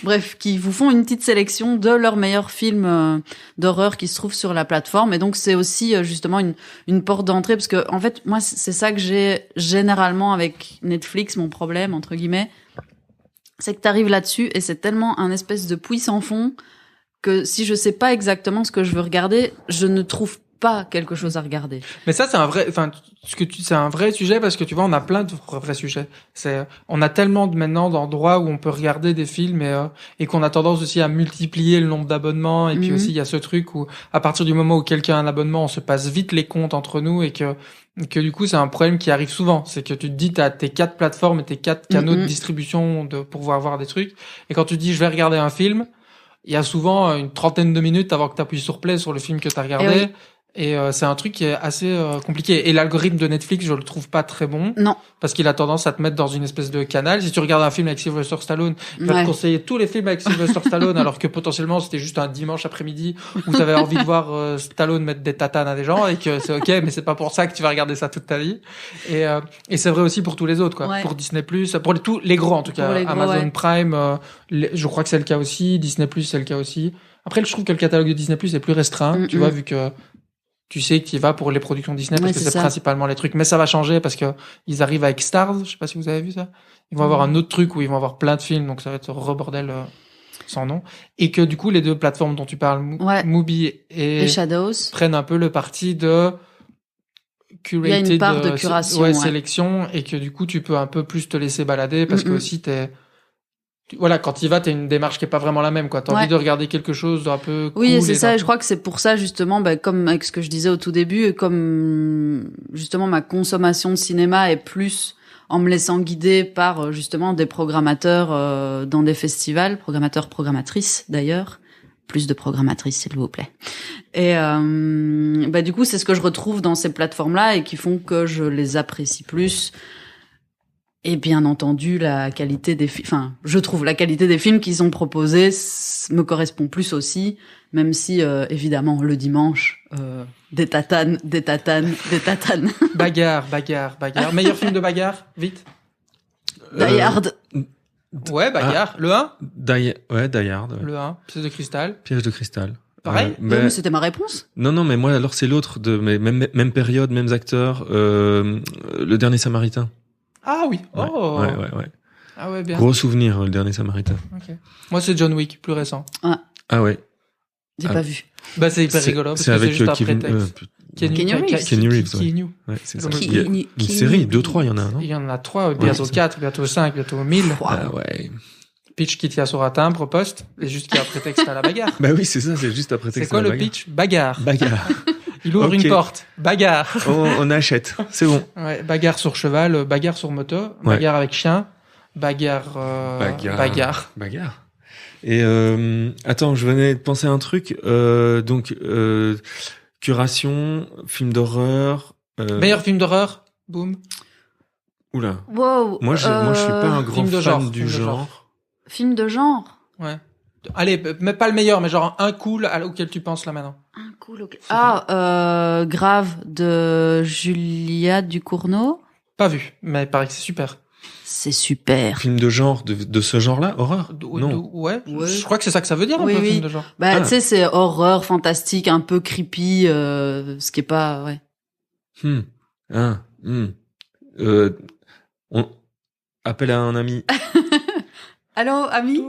Bref, qui vous font une petite sélection de leurs meilleurs films d'horreur qui se trouvent sur la plateforme. Et donc, c'est aussi justement une porte d'entrée. Parce que, en fait, moi, c'est ça que j'ai généralement avec Netflix, mon problème, entre guillemets. C'est que t'arrives là-dessus et c'est tellement un espèce de puits sans fond que si je sais pas exactement ce que je veux regarder, je ne trouve pas quelque chose à regarder. Mais ça, c'est un vrai, enfin, c'est un vrai sujet parce que tu vois, on a plein de vrais sujets. On a tellement maintenant d'endroits où on peut regarder des films et qu'on a tendance aussi à multiplier le nombre d'abonnements. Et puis aussi, il y a ce truc où, à partir du moment où quelqu'un a un abonnement, on se passe vite les comptes entre nous et que du coup, c'est un problème qui arrive souvent. C'est que tu te dis, t'as tes 4 plateformes et tes 4 canaux de distribution pour pouvoir voir des trucs. Et quand tu dis, je vais regarder un film, il y a souvent une trentaine de minutes avant que tu appuies sur play sur le film que tu as regardé. Et c'est un truc qui est assez compliqué. Et l'algorithme de Netflix, je le trouve pas très bon. Non. Parce qu'il a tendance à te mettre dans une espèce de canal. Si tu regardes un film avec Sylvester Stallone, il va te conseiller tous les films avec Sylvester Stallone, alors que potentiellement c'était juste un dimanche après-midi où tu avais envie de voir Stallone mettre des tatanes à des gens et que c'est ok, mais c'est pas pour ça que tu vas regarder ça toute ta vie. Et c'est vrai aussi pour tous les autres, quoi. Ouais. Pour Disney+, pour tous les gros en tout cas. Les gros, Amazon Prime, je crois que c'est le cas aussi. Disney+, c'est le cas aussi. Après, je trouve que le catalogue de Disney+, est plus restreint, tu vois, vu que tu sais que tu y vas pour les productions Disney parce que c'est principalement les trucs. Mais ça va changer parce que ils arrivent avec Stars. Je sais pas si vous avez vu ça. Ils vont avoir un autre truc où ils vont avoir plein de films. Donc ça va être rebordel sans nom. Et que du coup, les deux plateformes dont tu parles, Mubi et Shadows, prennent un peu le parti de curated. Il y a une part de curation. Sélection. Et que du coup, tu peux un peu plus te laisser balader parce que aussi Voilà, quand tu y vas, t'as une démarche qui est pas vraiment la même, quoi. T'as envie de regarder quelque chose d'un peu cool. Oui, c'est ça. Et je crois que c'est pour ça, justement, comme avec ce que je disais au tout début, et comme, justement, ma consommation de cinéma est plus en me laissant guider par, justement, des programmateurs, dans des festivals, programmateurs, programmatrices, d'ailleurs. Plus de programmatrices, s'il vous plaît. Et, du coup, c'est ce que je retrouve dans ces plateformes-là et qui font que je les apprécie plus. Et bien entendu, la qualité des films, enfin, je trouve la qualité des films qui sont proposés me correspond plus aussi, même si, évidemment, le dimanche, des tatanes. Bagarre. Meilleur film de bagarre, vite. Die Hard. Ouais, bagarre. Le 1? Die Hard. Ouais. Le 1. Piège de cristal. Piège de cristal. Pareil? Mais c'était ma réponse. Non, mais moi, alors, c'est l'autre mais même période, mêmes acteurs, Le Dernier Samaritain. Ah oui. Ouais, Oh. ouais. Ah ouais, bien. Gros souvenir, Le Dernier Samaritain. Ok. Moi, c'est John Wick, plus récent. Ah ouais. J'ai pas vu. Bah, c'est hyper rigolo. Parce c'est que avec c'est juste un Keanu prétexte. Keanu Reeves. Keanu Reeves, ouais. Keanu. Ouais, c'est ça. Keanu. Il y a une série, 2-3, il y en a un, non? Il y en a 3, bientôt Ouais, 4, bientôt 5, bientôt 1000. Ah ouais. Pitch qui tient sur un timbre au poste, et juste qu'il y a un prétexte à la bagarre. Bah oui, c'est ça, c'est juste après texte. C'est quoi à la le bagarre. pitch? Bagarre. Bagarre. Il ouvre Ok. une porte. Bagarre. On achète. C'est bon. Ouais, bagarre sur cheval, bagarre sur moto, Ouais. bagarre avec chien, bagarre. Bagarre. Et attends, je venais de penser à un truc. Donc, curation, film d'horreur. Meilleur film d'horreur? Boum. Oula. Wow. Moi, je suis pas un grand film de fan genre, du film de genre. Film de genre. Ouais. Allez, mais pas le meilleur, mais genre un cool auquel tu penses là maintenant. Un cool. Grave de Julia Ducournau. Pas vu, mais il paraît que c'est super. C'est super. Film de genre, de ce genre-là, horreur. Non. Ouais. Ouais. Je crois que c'est ça que ça veut dire, un Oui, peu, oui. film de genre. Bah, Ah. tu sais, c'est horreur, fantastique, un peu creepy, ce qui est pas, ouais. On appelle à un ami. Allô, ami?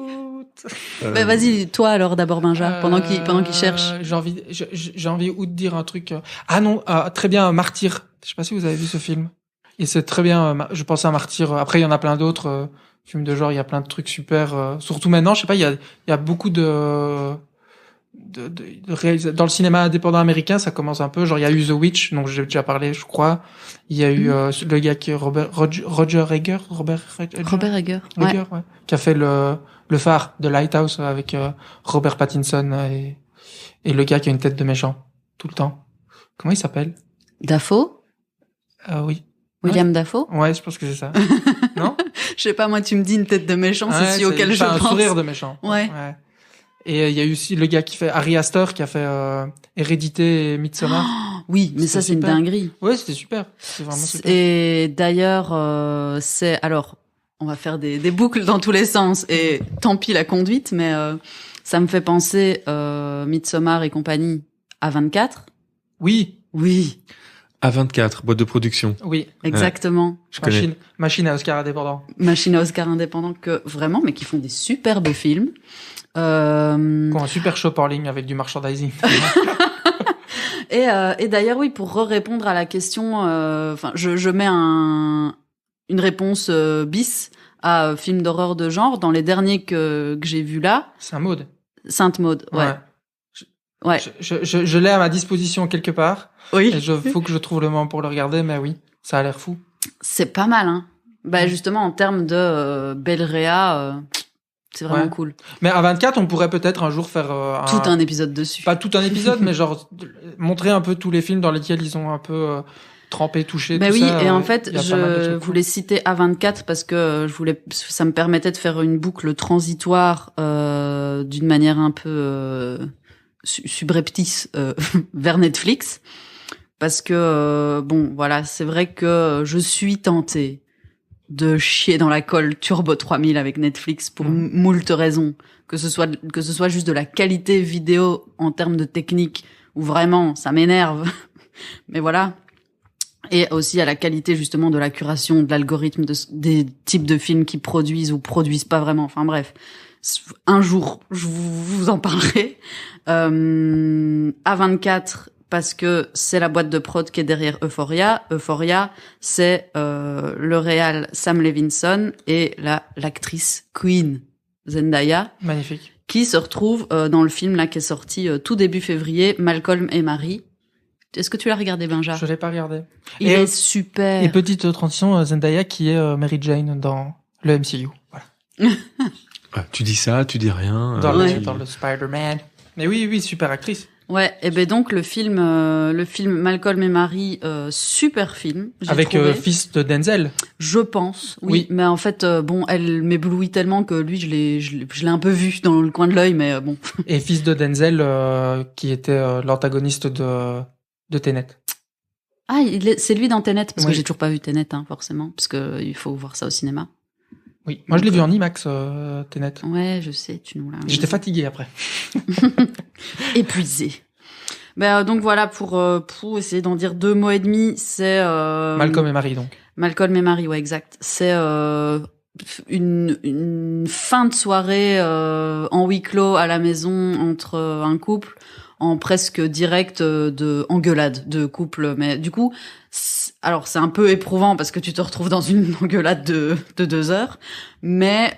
Bah, vas-y, toi, alors, d'abord, Benja, pendant qu'il cherche. J'ai envie ou de dire un truc. Ah non, très bien, Martyr. Je sais pas si vous avez vu ce film. Et c'est très bien. Je pense à Martyr. Après, il y en a plein d'autres films de genre. Il y a plein de trucs super. Surtout maintenant, je sais pas. Il y a beaucoup de dans le cinéma indépendant américain, ça commence un peu. Genre, il y a eu The Witch, dont j'ai déjà parlé, je crois. Il y a eu le gars qui est Roger Egger, Robert Egger. ouais. Qui a fait le phare de Lighthouse avec Robert Pattinson et le gars qui a une tête de méchant tout le temps. Comment il s'appelle? Dafoe? Oui. William Dafoe? Ouais, je pense que c'est ça. Non? Je sais pas, moi, tu me dis une tête de méchant, c'est celui auquel je un pense. sourire de méchant. Ouais. Et il y a eu aussi le gars qui fait Ari Aster, qui a fait Hérédité et Midsommar. Oui, mais ça, c'est une super. dinguerie. Ouais, c'était super. C'était vraiment super. Et d'ailleurs, alors, on va faire des boucles dans tous les sens, et tant pis la conduite, mais ça me fait penser Midsommar et compagnie à 24. Oui. A24, boîte de production. Oui. Exactement. Je connais. Machine à Oscar indépendant. Machine à Oscar indépendant que vraiment, mais qui font des superbes films. Quoi, un super shop en ligne avec du merchandising. Et d'ailleurs, oui, pour répondre à la question, enfin, je mets une réponse bis à film d'horreur de genre dans les derniers que j'ai vus là. C'est un mode. Sainte Maud, ouais. Ouais. Je l'ai à ma disposition quelque part. Oui. Et faut que je trouve le moment pour le regarder, mais oui, ça a l'air fou. C'est pas mal, hein. Bah, justement, en termes de belle réa, c'est vraiment cool. Mais à 24, on pourrait peut-être un jour faire tout un épisode dessus. Pas tout un épisode, mais genre montrer un peu tous les films dans lesquels ils ont un peu trempé, touché. Bah tout oui, ça, et en fait, je trucs voulais citer A24 parce que ça me permettait de faire une boucle transitoire d'une manière un peu subreptice vers Netflix. Parce que, bon, voilà, c'est vrai que je suis tentée de chier dans la colle Turbo 3000 avec Netflix pour moult raisons. Que ce soit juste de la qualité vidéo en termes de technique, où vraiment, ça m'énerve. Mais voilà. Et aussi à la qualité, justement, de la curation, de l'algorithme, des types de films qui produisent ou produisent pas vraiment. Enfin, bref. Un jour, je vous en parlerai. A24, parce que c'est la boîte de prod qui est derrière Euphoria. Euphoria, c'est le réal Sam Levinson et l'actrice Queen. Zendaya, Magnifique. qui se retrouve dans le film là qui est sorti tout début février, Malcolm et Marie. Est-ce que tu l'as regardé, Benja? Je l'ai pas regardé. Il est super. Et petite transition, Zendaya qui est Mary Jane dans le MCU. Voilà. Tu dis ça, tu dis rien. Dans, Ouais. dans le Spider-Man. Mais oui, super actrice. Ouais, et ben donc le film Malcolm et Marie, super film. J'ai Avec trouvé. fils de Denzel. Je pense, oui. Oui. Mais en fait, bon, elle m'éblouit tellement que lui, je l'ai un peu vu dans le coin de l'œil, mais bon. Et fils de Denzel qui était l'antagoniste de Tenet. Ah, c'est lui dans Tenet, parce Oui. que j'ai toujours pas vu Tenet, hein, forcément, parce que il faut voir ça au cinéma. Oui. Moi, je l'ai vu en IMAX, Tenet. Ouais, je sais, tu nous l'as. J'étais fatigué après. Épuisé. Ben donc voilà pour essayer d'en dire 2 mots et demi, c'est Malcolm et Marie, donc. Malcolm et Marie, ouais, exact. C'est une fin de soirée en huis clos à la maison entre un couple en presque direct de engueulade de couple. Mais du coup, alors c'est un peu éprouvant parce que tu te retrouves dans une engueulade de 2 heures, mais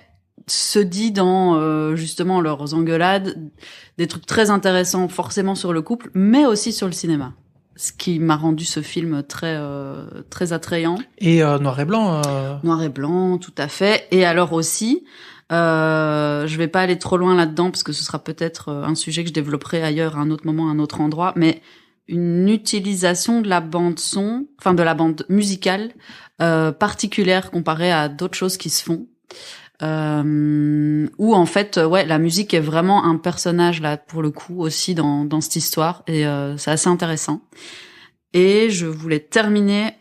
se dit dans justement leurs engueulades des trucs très intéressants forcément sur le couple, mais aussi sur le cinéma. Ce qui m'a rendu ce film très très attrayant. Et noir et blanc. Noir et blanc, tout à fait. Et alors aussi, je vais pas aller trop loin là-dedans parce que ce sera peut-être un sujet que je développerai ailleurs à un autre moment, à un autre endroit, mais une utilisation de la bande son, enfin de la bande musicale particulière comparée à d'autres choses qui se font. Où en fait, ouais, la musique est vraiment un personnage là pour le coup aussi dans cette histoire et c'est assez intéressant. Et je voulais terminer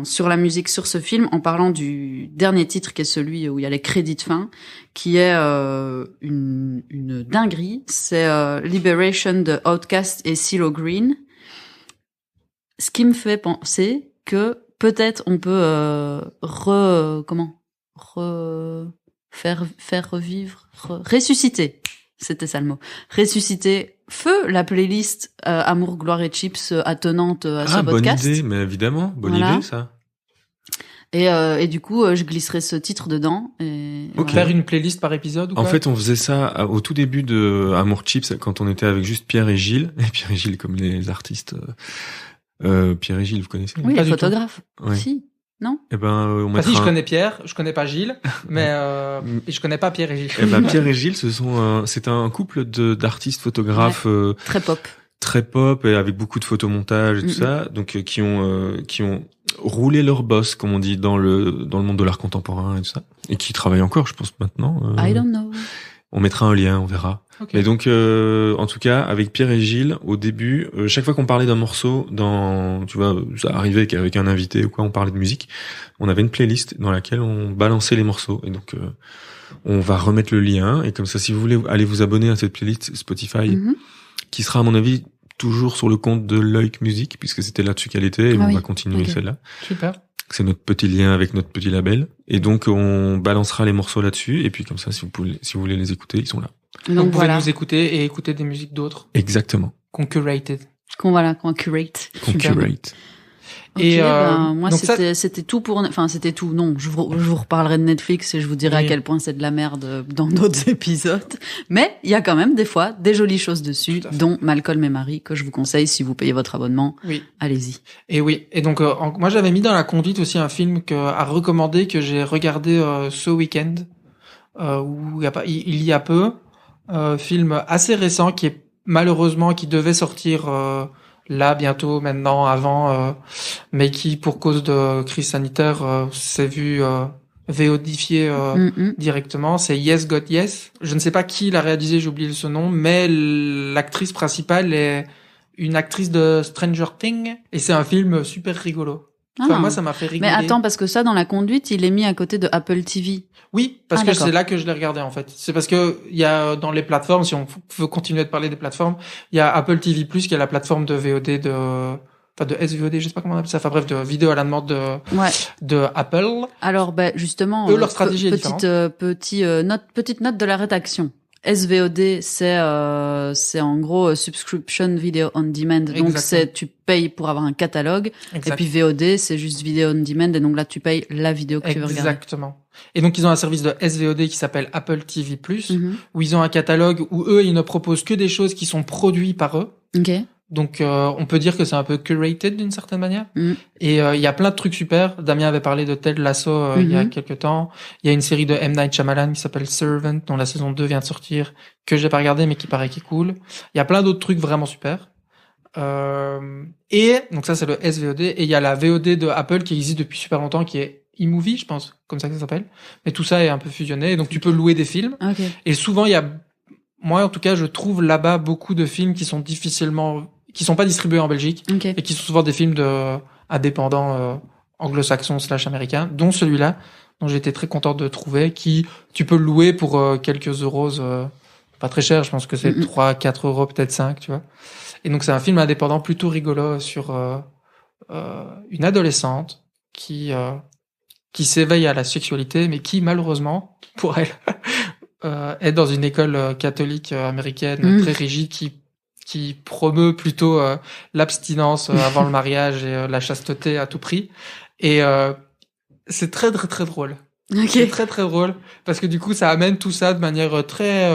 sur la musique sur ce film en parlant du dernier titre qui est celui où il y a les crédits de fin, qui est une dinguerie. C'est Liberation de Outkast et CeeLo Green. Ce qui me fait penser que peut-être on peut faire revivre, ressusciter. C'était ça le mot. Ressusciter feu la playlist Amour, gloire et chips attenante à ce podcast. Bonne idée, mais évidemment, bonne Voilà. idée ça. Et du coup, je glisserai ce titre dedans. Et Ok. Faire une playlist par épisode ou En quoi fait, on faisait ça au tout début de Amour Chips, quand on était avec juste Pierre et Gilles. Et Pierre et Gilles, comme les artistes. Pierre et Gilles, vous connaissez? Oui, Pas les du tout. photographes. Ouais. Si, non? Eh ben, on Ah mettra si, je connais Pierre, je connais pas Gilles, mais et je connais pas Pierre et Gilles. Eh ben, Pierre et Gilles, c'est un couple d'artistes photographes Très pop. très pop et avec beaucoup de photomontage et tout Mhm. ça, donc qui ont roulé leur boss, comme on dit dans le monde de l'art contemporain et tout ça, et qui travaillent encore, je pense maintenant. I don't know. On mettra un lien, on verra. Ok. Mais donc, en tout cas, avec Pierre et Gilles, au début, chaque fois qu'on parlait d'un morceau, tu vois, ça arrivait qu'avec un invité ou quoi, on parlait de musique, on avait une playlist dans laquelle on balançait les morceaux. Et donc, on va remettre le lien. Et comme ça, si vous voulez aller vous abonner à cette playlist Spotify, Mhm. qui sera, à mon avis, toujours sur le compte de Loïc Music, puisque c'était là-dessus qu'elle était, et Ah on oui. va continuer Ok. celle-là. Super. C'est notre petit lien avec notre petit label. Et donc, on balancera les morceaux là-dessus. Et puis, comme ça, si vous voulez les écouter, ils sont là. Donc Donc, vous pouvez voilà, nous écouter et écouter des musiques d'autres Exactement. qu'on curated. qu'on curate. Qu'on Super. curate. Ok, Et, moi donc ça- c'était tout pour, enfin c'était tout. Non, je vous reparlerai de Netflix et je vous dirai Oui. à quel point c'est de la merde dans d'autres épisodes. Mais il y a quand même des fois des jolies choses dessus, Tout à fait. dont Malcolm et Marie que je vous conseille si vous payez votre abonnement. Oui. Allez-y. Et oui. Et donc, moi, j'avais mis dans la conduite aussi un film à recommander que j'ai regardé ce week-end, où il y a peu, film assez récent qui est malheureusement qui devait sortir là bientôt, maintenant, avant, mais qui pour cause de crise sanitaire s'est vu VODifié Mhm. directement. C'est Yes God Yes. Je ne sais pas qui l'a réalisé, j'ai oublié son nom, mais l'actrice principale est une actrice de Stranger Things et c'est un film super rigolo. Enfin, Ah. moi, ça m'a fait rigoler. Mais attends, parce que ça, dans la conduite, il est mis à côté de Apple TV. Oui, parce Ah, que d'accord. c'est là que je l'ai regardé, en fait. C'est parce que il y a, dans les plateformes, si on veut continuer de parler des plateformes, il y a Apple TV+, qui est la plateforme de VOD de SVOD, je sais pas comment on appelle ça. Enfin, bref, de vidéo à la demande Ouais. de Apple. Alors, ben, justement, Eux, leur stratégie est petite note de la rédaction. SVOD, c'est en gros subscription video on demand. Donc Exactement. tu payes pour avoir un catalogue. Exact. Et puis VOD, c'est juste video on demand. Et donc là, tu payes la vidéo que tu veux regarder. Exactement. Et donc, ils ont un service de SVOD qui s'appelle Apple TV+, Mhm. où ils ont un catalogue où eux, ils ne proposent que des choses qui sont produites par eux. Ok. Donc, on peut dire que c'est un peu curated d'une certaine manière. Mhm. Et il y a plein de trucs super. Damien avait parlé de Ted Lasso il y a quelques temps. Il y a une série de M. Night Shyamalan qui s'appelle Servant, dont la saison 2 vient de sortir, que j'ai pas regardé, mais qui paraît qui est cool. Il y a plein d'autres trucs vraiment super. Et donc ça, c'est le SVOD. Et il y a la VOD de Apple qui existe depuis super longtemps, qui est eMovie, je pense, comme ça s'appelle. Mais tout ça est un peu fusionné. Et donc, tu peux louer des films. Ok. Et souvent, il y a, moi, en tout cas, je trouve là-bas beaucoup de films qui sont pas distribués en Belgique Ok. et qui sont souvent des films de indépendants anglo-saxons / américains, dont celui-là, dont j'étais très content de trouver, qui tu peux le louer pour quelques euros, pas très cher, je pense que c'est 3, 4 euros, peut-être 5, tu vois. Et donc c'est un film indépendant plutôt rigolo sur une adolescente qui s'éveille à la sexualité, mais qui malheureusement, pour elle, est dans une école catholique américaine très rigide qui promeut plutôt l'abstinence avant le mariage et la chasteté à tout prix. Et c'est très très très drôle. Ok. C'est très très drôle parce que du coup ça amène tout ça de manière très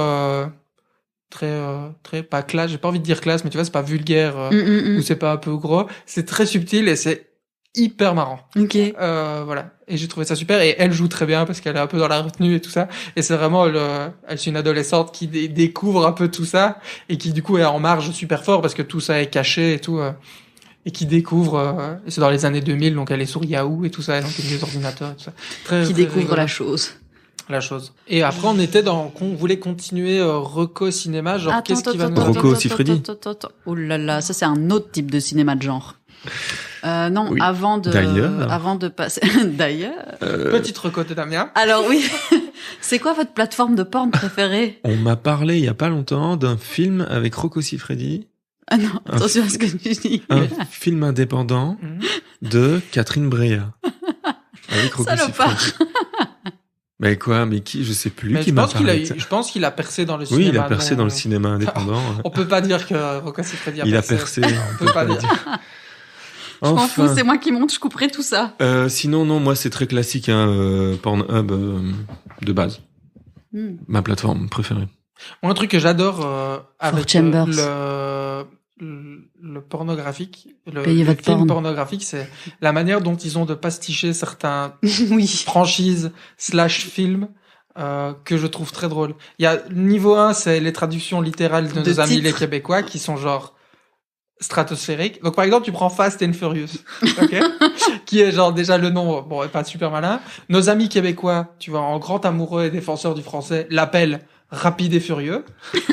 pas classe, j'ai pas envie de dire classe, mais tu vois, c'est pas vulgaire ou c'est pas un peu gros, c'est très subtil et c'est hyper marrant. Ok. Voilà. Et j'ai trouvé ça super. Et elle joue très bien parce qu'elle est un peu dans la retenue et tout ça. Et c'est vraiment elle, c'est une adolescente qui découvre un peu tout ça et qui du coup est en marge super fort parce que tout ça est caché et tout. Et qui découvre, et c'est dans les années 2000, donc elle est sur Yahoo et tout ça, donc il y a des ordinateurs et tout ça. Qui découvre la chose. La chose. Et après, on était on voulait continuer Reco cinéma, genre qu'est-ce qui va nous Rocco Siffredi. Oh là là, ça c'est un autre type de cinéma de genre. Non, Oui. avant D'ailleurs. de passer, d'ailleurs. Petite Reco de Damien. Alors oui, c'est quoi votre plateforme de porn préférée? On m'a parlé il y a pas longtemps d'un film avec Rocco Siffredi. Ah non, attention à ce que tu dis. Un film indépendant de Catherine Breillat. Avec Rocco Salopard. Siffredi. Mais quoi, mais qui, je sais plus Mais qui m'a parlé de ça. je pense qu'il a percé dans le cinéma. Oui, il a percé dans le cinéma indépendant. On peut pas dire que Rocco Siffredi a Il a percé. percé. On peut pas dire. Je m'en fous, c'est moi qui monte, je couperai tout ça. Sinon, non, moi, c'est très classique, hein, Pornhub de base. Ma plateforme préférée. Moi, un truc que j'adore avec Chambers. le pornographique, Payez le votre film porn. pornographique, c'est la manière dont ils ont de pasticher certains Oui. franchises / films que je trouve très drôle. Il y a niveau 1, c'est les traductions littérales de nos amis titres. les Québécois qui sont genre stratosphériques. Donc par exemple, tu prends Fast and Furious, ok, qui est genre déjà le nom, bon, est pas super malin. Nos amis québécois, tu vois, en grand amoureux et défenseur du français, l'appellent Rapide et Furieux.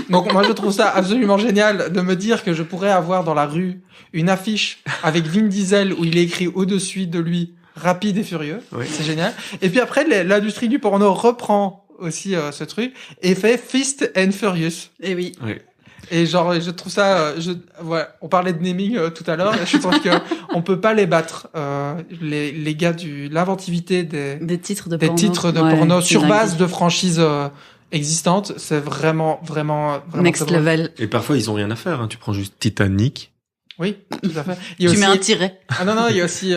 Donc moi je trouve ça absolument génial de me dire que je pourrais avoir dans la rue une affiche avec Vin Diesel où il est écrit au-dessus de lui Rapide et Furieux. Oui. C'est génial. Et puis après l'industrie du porno reprend aussi ce truc et fait Fist and Furious. Et oui. Oui. Et genre je trouve ça ouais, on parlait de naming tout à l'heure, je pense que on peut pas les battre les gars l'inventivité Des titres de des porno. titres de Ouais, porno c'est sur dingue. base de franchises existantes, c'est vraiment Next très drôle. level. Et parfois, ils ont rien à faire, hein. Tu prends juste Titanic. Oui, tout à fait. Il y a Tu aussi... mets un tiret. Ah non, il y a aussi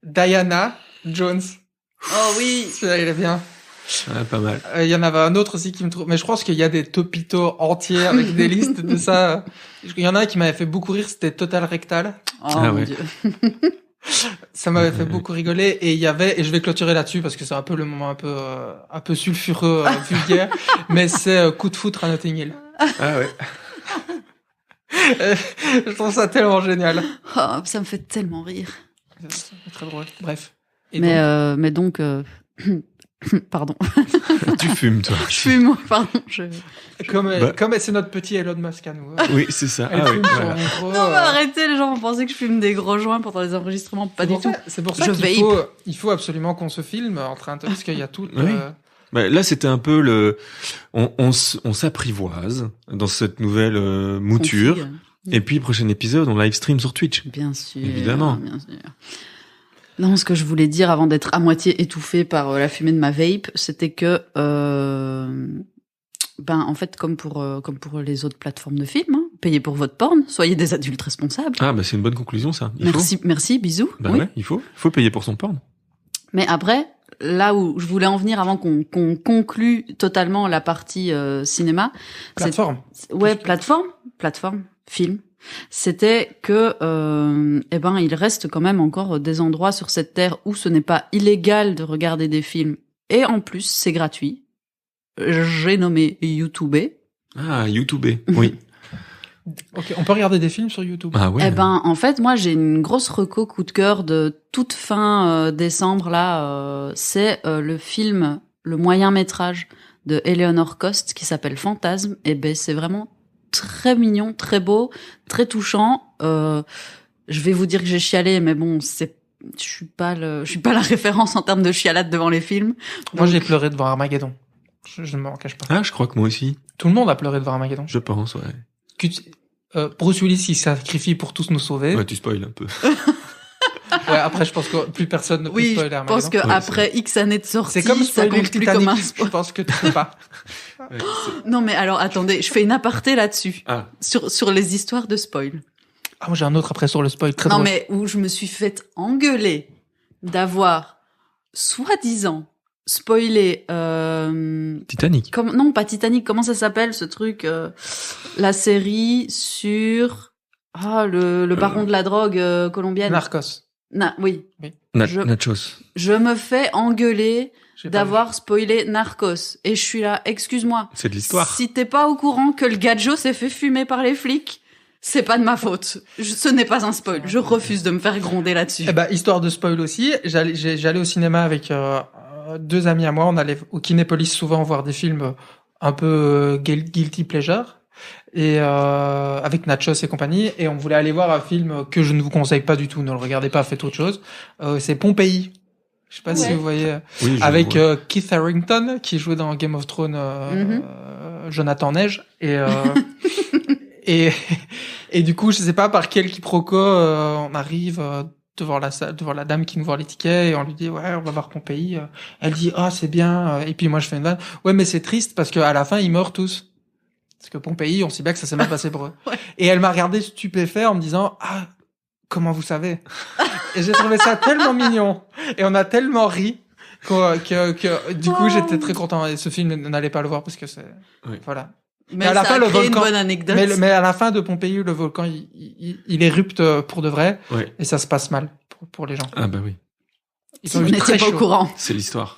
Diana Jones. Oh oui. Celui-là, il est bien. Ouais, pas mal. Il y en avait un autre aussi qui me trouve... Mais je pense qu'il y a des topitos entiers avec des listes de ça. Il y en a un qui m'avait fait beaucoup rire, c'était Total Rectal. Oh Ah mon ouais. Dieu. Ça m'avait fait beaucoup rigoler. Et il y avait... Et je vais clôturer là-dessus parce que c'est un peu le moment un peu sulfureux, vulgaire. Mais c'est Coup de foudre à Notting Hill. Ah ouais. Je trouve ça tellement génial. Oh, ça me fait tellement rire. C'est très drôle. Bref. Et Mais donc, pardon. Tu fumes, toi. Je fume, pardon. comme c'est notre petit Elon Musk à nous. Oui, c'est ça. Elle Ah oui, fume son voilà. micro, Non, mais arrêtez, les gens vont penser que je fume des gros joints pendant les enregistrements. Pas du tout. C'est pour ça Je qu'il vape. il faut absolument qu'on se filme en train de... Parce qu'il y a tout... Oui. Bah, là, c'était un peu on s'apprivoise dans cette nouvelle mouture. Config. Et puis, prochain épisode, on live stream sur Twitch. Bien sûr. Évidemment. Bien sûr. Non, ce que je voulais dire avant d'être à moitié étouffée par la fumée de ma vape, c'était que Ben, en fait, comme pour les autres plateformes de films, hein, payez pour votre porn, soyez des adultes responsables. Ah, bah, c'est une bonne conclusion, ça. Merci, bisous. Bah oui. ouais, il faut payer pour son porn. Mais après, là où je voulais en venir avant qu'on conclue totalement la partie cinéma, Plateforme. Plateforme, film. C'était que, il reste quand même encore des endroits sur cette terre où ce n'est pas illégal de regarder des films. Et en plus, c'est gratuit. J'ai nommé YouTube. Ah, YouTube, oui. Ok, on peut regarder des films sur YouTube. Ah ouais. En fait, moi, j'ai une grosse reco coup de cœur de toute fin décembre, là. C'est le film, le moyen-métrage de Eleanor Cost qui s'appelle Fantasme. C'est vraiment très mignon, très beau, très touchant. Je vais vous dire que j'ai chialé, mais bon, je suis pas la référence en termes de chialade devant les films. Moi, j'ai pleuré devant Armageddon. Je ne m'en cache pas. Ah, je crois que moi aussi. Tout le monde a pleuré devant Armageddon. Je pense, ouais. Bruce Willis, il sacrifie pour tous nous sauver. Ouais, tu spoil un peu. Ouais, après, je pense que plus personne ne peut spoiler Armageddon. Je pense qu'après X années de sortie, c'est comme ça spoiler compte plus Titanic. comme un Je spoil. pense que tu peux pas. Ouais, Non, mais alors, attendez, je fais une aparté là-dessus. Ah. Sur les histoires de spoil. Ah, moi, j'ai un autre après sur le spoil très Non, drôle. mais où je me suis fait engueuler d'avoir, soi-disant, spoilé, Titanic. non, pas Titanic, comment ça s'appelle, ce truc, la série sur, le baron de la drogue, colombienne. Narcos. Oui. Nachos. Je me fais engueuler J'ai pas d'avoir spoilé Narcos. Et je suis là, excuse-moi. C'est de l'histoire. Si t'es pas au courant que le gadjo s'est fait fumer par les flics, c'est pas de ma faute. Ce n'est pas un spoil. Je refuse de me faire gronder là-dessus. Eh ben, histoire de spoil aussi, j'allais au cinéma avec deux amis à moi. On allait au Kinépolis souvent voir des films un peu guilty pleasure. Et avec Nachos et compagnie. Et on voulait aller voir un film que je ne vous conseille pas du tout. Ne le regardez pas, faites autre chose. C'est Pompéi. Je sais pas si vous voyez. Oui, avec Keith Harington, qui jouait dans Game of Thrones Jonathan Neige. Et du coup, je sais pas par quel quiproquo, on arrive devant la dame qui nous vend les tickets et on lui dit ouais, on va voir Pompéi. Elle dit c'est bien. Et puis moi je fais une vanne. Ouais, mais c'est triste parce que à la fin ils meurent tous. Parce que Pompéi, on sait bien que ça s'est mal passé pour eux. Ouais. Et elle m'a regardé stupéfait en me disant comment vous savez. Et j'ai trouvé ça tellement mignon et on a tellement ri que du coup j'étais très content. Et ce film n'allait pas le voir parce que c'est voilà. Mais à la ça fin, a le créé volcan, une bonne anecdote. mais à la fin de Pompéi, le volcan, il érupte pour de vrai. Ouais. Et ça se passe mal pour les gens. Ah bah oui. Ils Si sont vous juste n'étiez très pas au chauds. courant. C'est l'histoire.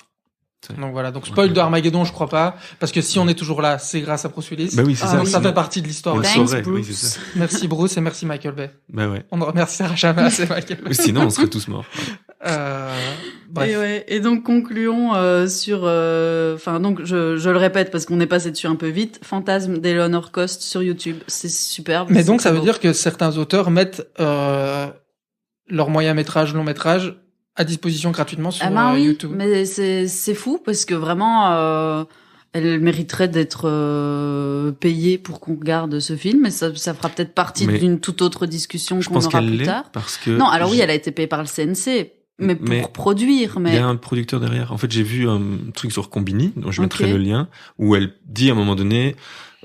Donc voilà. Donc spoil de Armageddon, je crois pas. Parce que si on est toujours là, c'est grâce à Bruce Willis. Bah oui, c'est ça. Donc ça sinon, fait partie de l'histoire. on le Thanks, saurait. Oui, Bruce. c'est ça. Merci Bruce et merci Michael Bay. Bah ouais. On ne remerciera jamais assez Michael Bay. Sinon, on serait tous morts. Bref. Et donc concluons sur, donc je le répète parce qu'on est passé dessus un peu vite. Fantasme d'Eleanor Cost sur YouTube, c'est superbe. Mais donc ça c'est veut beau. dire que certains auteurs mettent leur moyen-métrage, long-métrage à disposition gratuitement sur Oui, YouTube. mais c'est fou parce que vraiment elle mériterait d'être payée pour qu'on regarde ce film, mais ça fera peut-être partie Mais d'une toute autre discussion Je qu'on pense aura qu'elle plus l'est tard. parce que. Non, alors oui, elle a été payée par le CNC, mais pour produire. Il Mais y a un producteur derrière. En fait, j'ai vu un truc sur Combini, dont je mettrai Ok. le lien, où elle dit à un moment donné,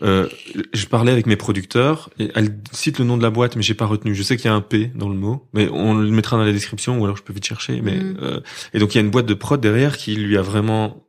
je parlais avec mes producteurs, et elle cite le nom de la boîte, mais j'ai pas retenu. Je sais qu'il y a un P dans le mot, mais on le mettra dans la description, ou alors je peux vite chercher. Mais et donc il y a une boîte de prod derrière qui lui a vraiment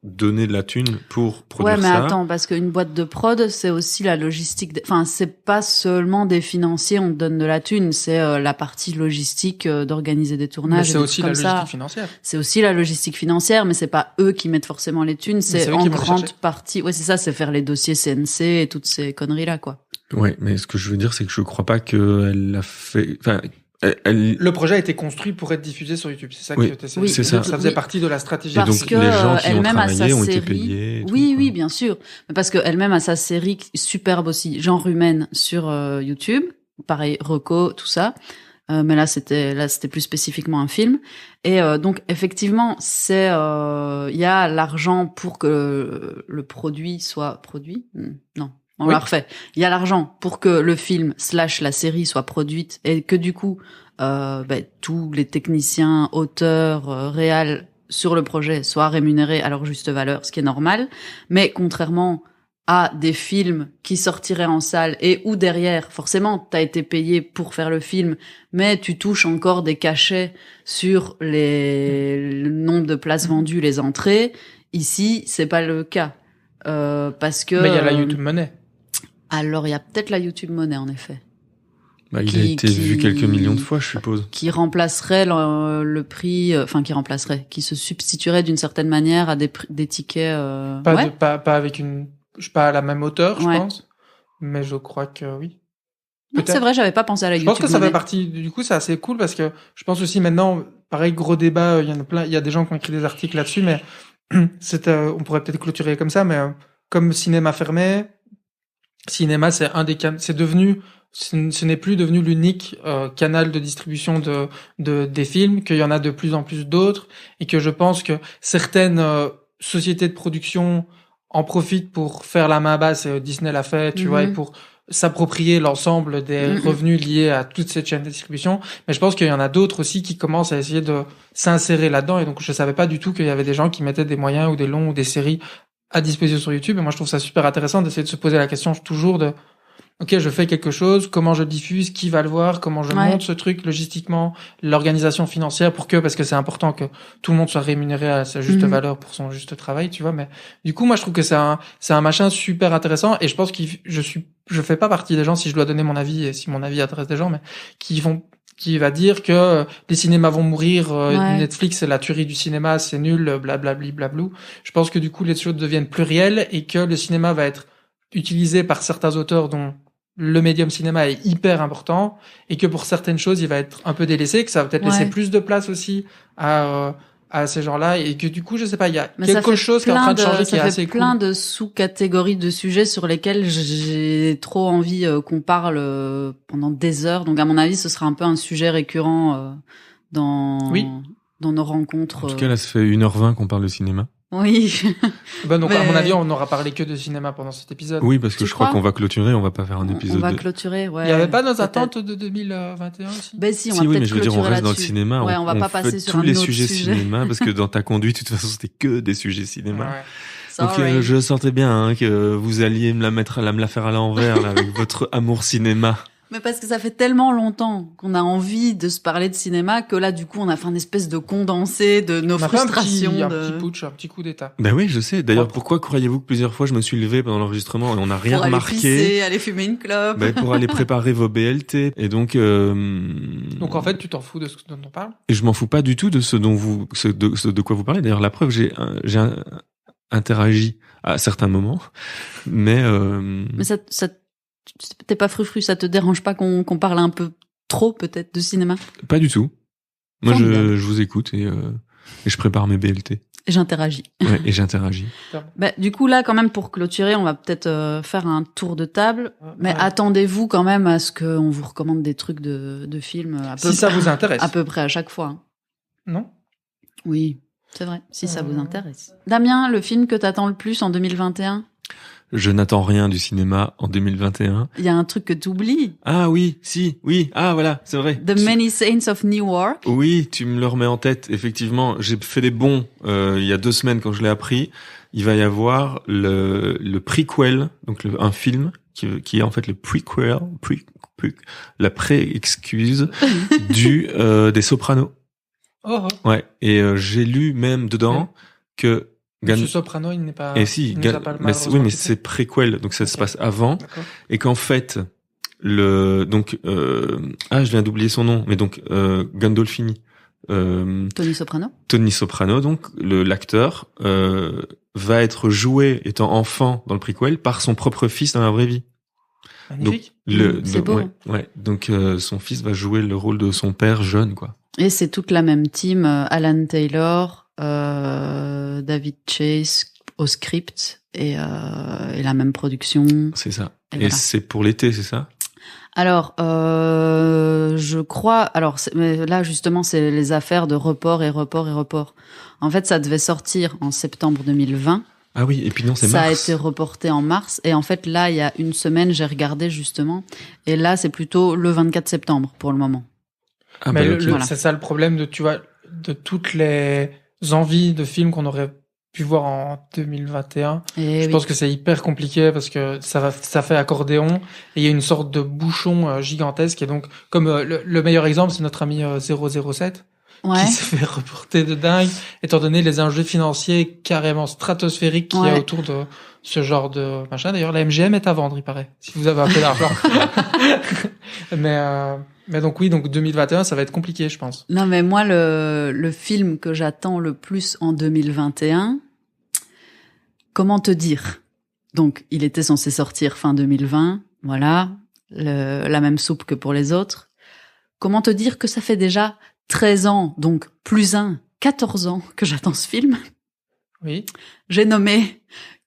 donné de la thune pour produire ouais, mais ça. attends, parce qu'une boîte de prod, c'est aussi la logistique. Enfin, c'est pas seulement des financiers, on te donne de la thune, c'est la partie logistique d'organiser des Mais tournages. c'est et des aussi trucs la comme logistique ça. financière. C'est aussi la logistique financière, mais c'est pas eux qui mettent forcément les thunes, c'est c'est eux en qui vont les grande chercher. partie. Ouais, c'est ça, c'est faire les dossiers CNC et toutes ces conneries là, quoi. Ouais, mais ce que je veux dire, c'est que je crois pas qu'elle l'a fait. Enfin, elle. Le projet a été construit pour être diffusé sur YouTube. C'est ça Oui, que t'essaies oui, de c'est dire. ça. Ça faisait Oui. partie de la stratégie. Et Parce donc que les gens qui ont elle-même a sa travaillé ont été série. payés. et tout, Oui, quoi. oui, bien sûr. Mais parce que elle-même a sa série superbe aussi, Genre humaine sur YouTube. Pareil, Reco, tout ça. Mais là, c'était plus spécifiquement un film. Et donc, effectivement, il y a l'argent pour que le produit soit produit. Non. On Oui. l'a refait. Il y a l'argent pour que le film / la série soit produite et que du coup, tous les techniciens, auteurs, réals sur le projet soient rémunérés à leur juste valeur, ce qui est normal. Mais contrairement à des films qui sortiraient en salle et où derrière, forcément, t'as été payé pour faire le film, mais tu touches encore des cachets sur le nombre de places vendues, les entrées. Ici, c'est pas le cas. Parce que... Mais il y a la YouTube Money. Alors, il y a peut-être la YouTube Money, en effet. Bah, il a été vu quelques millions de fois, je suppose. Qui remplacerait le prix, qui se substituerait d'une certaine manière à des tickets. Pas avec pas à la même hauteur, je Ouais. pense. Mais je crois que oui. Non, c'est vrai, j'avais pas pensé à la Je YouTube pense que ça Money. fait partie, du coup, c'est assez cool parce que je pense aussi maintenant, pareil, gros débat, il y en a plein, il y a des gens qui ont écrit des articles là-dessus, mais on pourrait peut-être clôturer comme ça, mais comme cinéma fermé, cinéma, c'est ce n'est plus devenu l'unique canal de distribution des films, qu'il y en a de plus en plus d'autres, et que je pense que certaines sociétés de production en profitent pour faire la main basse, et Disney l'a fait, tu vois, et pour s'approprier l'ensemble des revenus liés à toute cette chaîne de distribution. Mais je pense qu'il y en a d'autres aussi qui commencent à essayer de s'insérer là-dedans, et donc je savais pas du tout qu'il y avait des gens qui mettaient des moyens ou des longs ou des séries à disposition sur YouTube, et moi je trouve ça super intéressant d'essayer de se poser la question toujours de ok, je fais quelque chose, comment je diffuse, qui va le voir, comment je monte ce truc logistiquement, l'organisation financière parce que c'est important que tout le monde soit rémunéré à sa juste valeur pour son juste travail, tu vois. Mais du coup, moi, je trouve que c'est un machin super intéressant, et je pense je fais pas partie des gens, si je dois donner mon avis, et si mon avis intéresse des gens, mais qui va dire que les cinémas vont mourir, Netflix c'est la tuerie du cinéma, c'est nul, blablabli blablou. Je pense que du coup, les choses deviennent plurielles, et que le cinéma va être utilisé par certains auteurs dont le médium cinéma est hyper important, et que pour certaines choses, il va être un peu délaissé, que ça va peut-être laisser plus de place aussi à ces gens-là, et que du coup, je sais pas, il y a quelque chose qui est en train de changer qui est assez cool. Ça fait plein de sous-catégories de sujets sur lesquels j'ai trop envie qu'on parle pendant des heures. Donc, à mon avis, ce sera un peu un sujet récurrent dans nos rencontres. En tout cas, là, ça fait 1h20 qu'on parle de cinéma. Oui. Donc, à mon avis, on n'aura parlé que de cinéma pendant cet épisode. Oui, parce que je crois qu'on va clôturer, on va pas faire un épisode. On va clôturer, ouais. Il y avait pas nos attentes de 2021 aussi? Ben si, on va peut-être mais je veux dire, on reste dans le cinéma. Ouais, on va pas passer sur tous les autre sujets sujet. cinéma, parce que dans ta conduite, de toute façon, c'était que des sujets cinéma. Ouais. Donc, je sentais bien, que vous alliez me la faire à l'envers, là, avec votre amour cinéma. Mais parce que ça fait tellement longtemps qu'on a envie de se parler de cinéma que là, du coup, on a fait un espèce de condensé de nos frustrations. Un petit putsch, un petit coup d'état. Ben oui, je sais. D'ailleurs, pourquoi croyez-vous que plusieurs fois je me suis levé pendant l'enregistrement et on n'a rien remarqué? Pour aller pisser, aller fumer une clope. Ben, pour aller préparer vos BLT. Et donc, donc en fait, tu t'en fous de ce dont on parle? Et je m'en fous pas du tout de de quoi vous parlez. D'ailleurs, la preuve, j'ai interagi à certains moments, mais ça t'es pas frufru, ça te dérange pas qu'on parle un peu trop peut-être de cinéma? Pas du tout. Moi, je vous écoute et je prépare mes BLT. Et j'interagis. Ouais, et j'interagis. Du coup, là, quand même, pour clôturer, on va peut-être faire un tour de table. Mais attendez-vous quand même à ce qu'on vous recommande des trucs de films. Si ça vous intéresse. À peu près à chaque fois. Non? Oui, c'est vrai. Si ça vous intéresse. Damien, le film que t'attends le plus en 2021? Je n'attends rien du cinéma en 2021. Il y a un truc que t'oublies. Ah oui, oui. Ah voilà, c'est vrai. The Many Saints of Newark. Oui, tu me le remets en tête. Effectivement, j'ai fait des bons il y a 2 semaines quand je l'ai appris. Il va y avoir le prequel, donc un film qui est en fait le prequel, la pré-excuse des Sopranos. Oh. Ouais, et j'ai lu même dedans que Monsieur Soprano, il n'est pas. Et si, mais c'est préquel, donc ça se passe avant, d'accord. Et qu'en fait je viens d'oublier son nom, mais donc Gandolfini, Tony Soprano, donc l'acteur va être joué étant enfant dans le prequel par son propre fils dans la vraie vie. Magnifique. Donc, c'est beau. Ouais. Donc son fils va jouer le rôle de son père jeune, quoi. Et c'est toute la même team, Alan Taylor, David Chase au script et la même production. C'est ça. Et voilà. c'est pour l'été, c'est ça? Alors, je crois. Alors, mais là justement, c'est les affaires de report. En fait, ça devait sortir en septembre 2020. Ah oui, et puis non, c'est mars. Ça a été reporté en mars. Et en fait, là, il y a une semaine, j'ai regardé justement. Et là, c'est plutôt le 24 septembre pour le moment. Ah, mais c'est ça le problème de toutes les envies de films qu'on aurait pu voir en 2021. Et Je pense que c'est hyper compliqué parce que ça fait accordéon et il y a une sorte de bouchon gigantesque. Et donc, comme le meilleur exemple, c'est notre ami 007 Ouais. qui s'est fait reporter de dingue, étant donné les enjeux financiers carrément stratosphériques qu'il y a Ouais. autour de ce genre de machin. D'ailleurs, la MGM est à vendre, il paraît, si vous avez un peu d'argent. Mais donc oui, donc 2021, ça va être compliqué, je pense. Non, mais moi, le film que j'attends le plus en 2021, comment te dire? Donc, il était censé sortir fin 2020, voilà, la même soupe que pour les autres. Comment te dire que ça fait déjà 13 ans, donc plus 14 ans que j'attends ce film? Oui. J'ai nommé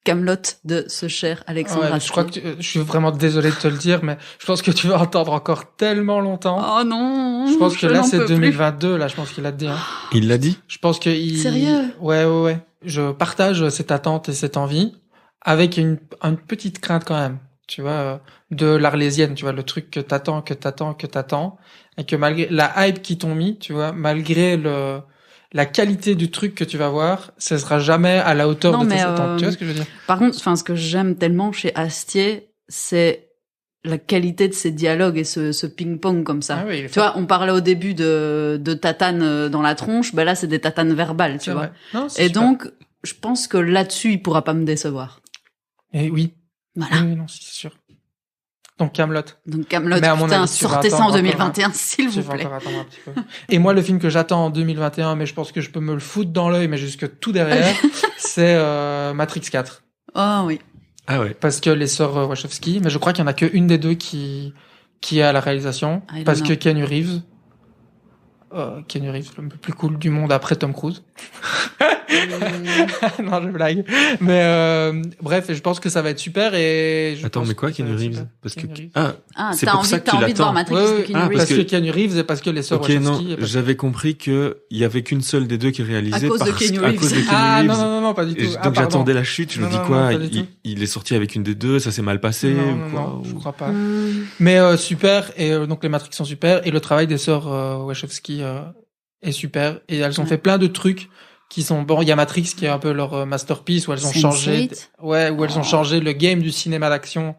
Kaamelott de ce cher Alexandre Ouais, Astier. je crois que je suis vraiment désolé de te le dire, mais je pense que tu vas entendre encore tellement longtemps. Oh non! Je pense que là, n'en c'est peux plus. 2022, là, je pense qu'il a dit, hein. Il l'a dit? Je pense que Sérieux? Ouais. Je partage cette attente et cette envie avec une petite crainte quand même, tu vois, de l'Arlésienne, tu vois, le truc que t'attends, et que malgré la hype qu'ils t'ont mis, tu vois, malgré la qualité du truc que tu vas voir, ça sera jamais à la hauteur Non, de tes mais, attentes. Tu vois ce que je veux dire? Par contre, enfin, ce que j'aime tellement chez Astier, c'est la qualité de ses dialogues et ce ping-pong comme ça. Ah oui, il est Tu fort. vois, on parlait au début de tatanes dans la tronche, ben là, c'est des tatanes verbales, tu C'est vois. vrai. Non, c'est Et super. donc, je pense que là-dessus, il pourra pas me décevoir. Et oui. Voilà. Oui, non, c'est sûr. Donc Kaamelott. Donc, Kaamelott, Mais à mon putain, avis, tu vas sortez ça en attendre encore 2021, s'il Je vous vais plaît. encore attendre un petit peu. Et moi, le film que j'attends en 2021, mais je pense que je peux me le foutre dans l'œil, mais jusque tout derrière, c'est Matrix 4. Oh oui. Ah ouais. Parce que les sœurs Wachowski, mais je crois qu'il y en a qu'une des deux qui est à la réalisation. I don't Parce know. que Keanu Reeves, le plus cool du monde après Tom Cruise. Non, je blague. Mais bref, je pense que ça va être super et je Attends, pense mais quoi, que ça va Keanu être Reeves? super. Parce que, Keanu Reeves. Ah, c'est t'as pour envie, ça que t'as tu envie de voir l'attends. Matrix Ouais, de ouais. Keanu Ah, Reeves. Parce que que- Keanu Reeves et parce que les sœurs ok, Wachowski. non, et parce- j'avais compris que il y avait qu'une seule des deux qui réalisait À cause de Keanu à cause de Reeves. Keanu Ah, Reeves. non, pas du tout. Et Ah, donc pardon. j'attendais la chute, je me Non, dis non, quoi, non, pas du tout. il est sorti avec une des deux, ça s'est mal passé Non, ou non, quoi non, je ou- crois pas. Hum. Mais super, et donc les Matrix sont super, et le travail des sœurs Wachowski est super, et elles ont Ouais. fait plein de trucs qui sont bon. Il y a Matrix qui est un peu leur masterpiece où elles ont changé, Sense8. où elles ont changé le game du cinéma d'action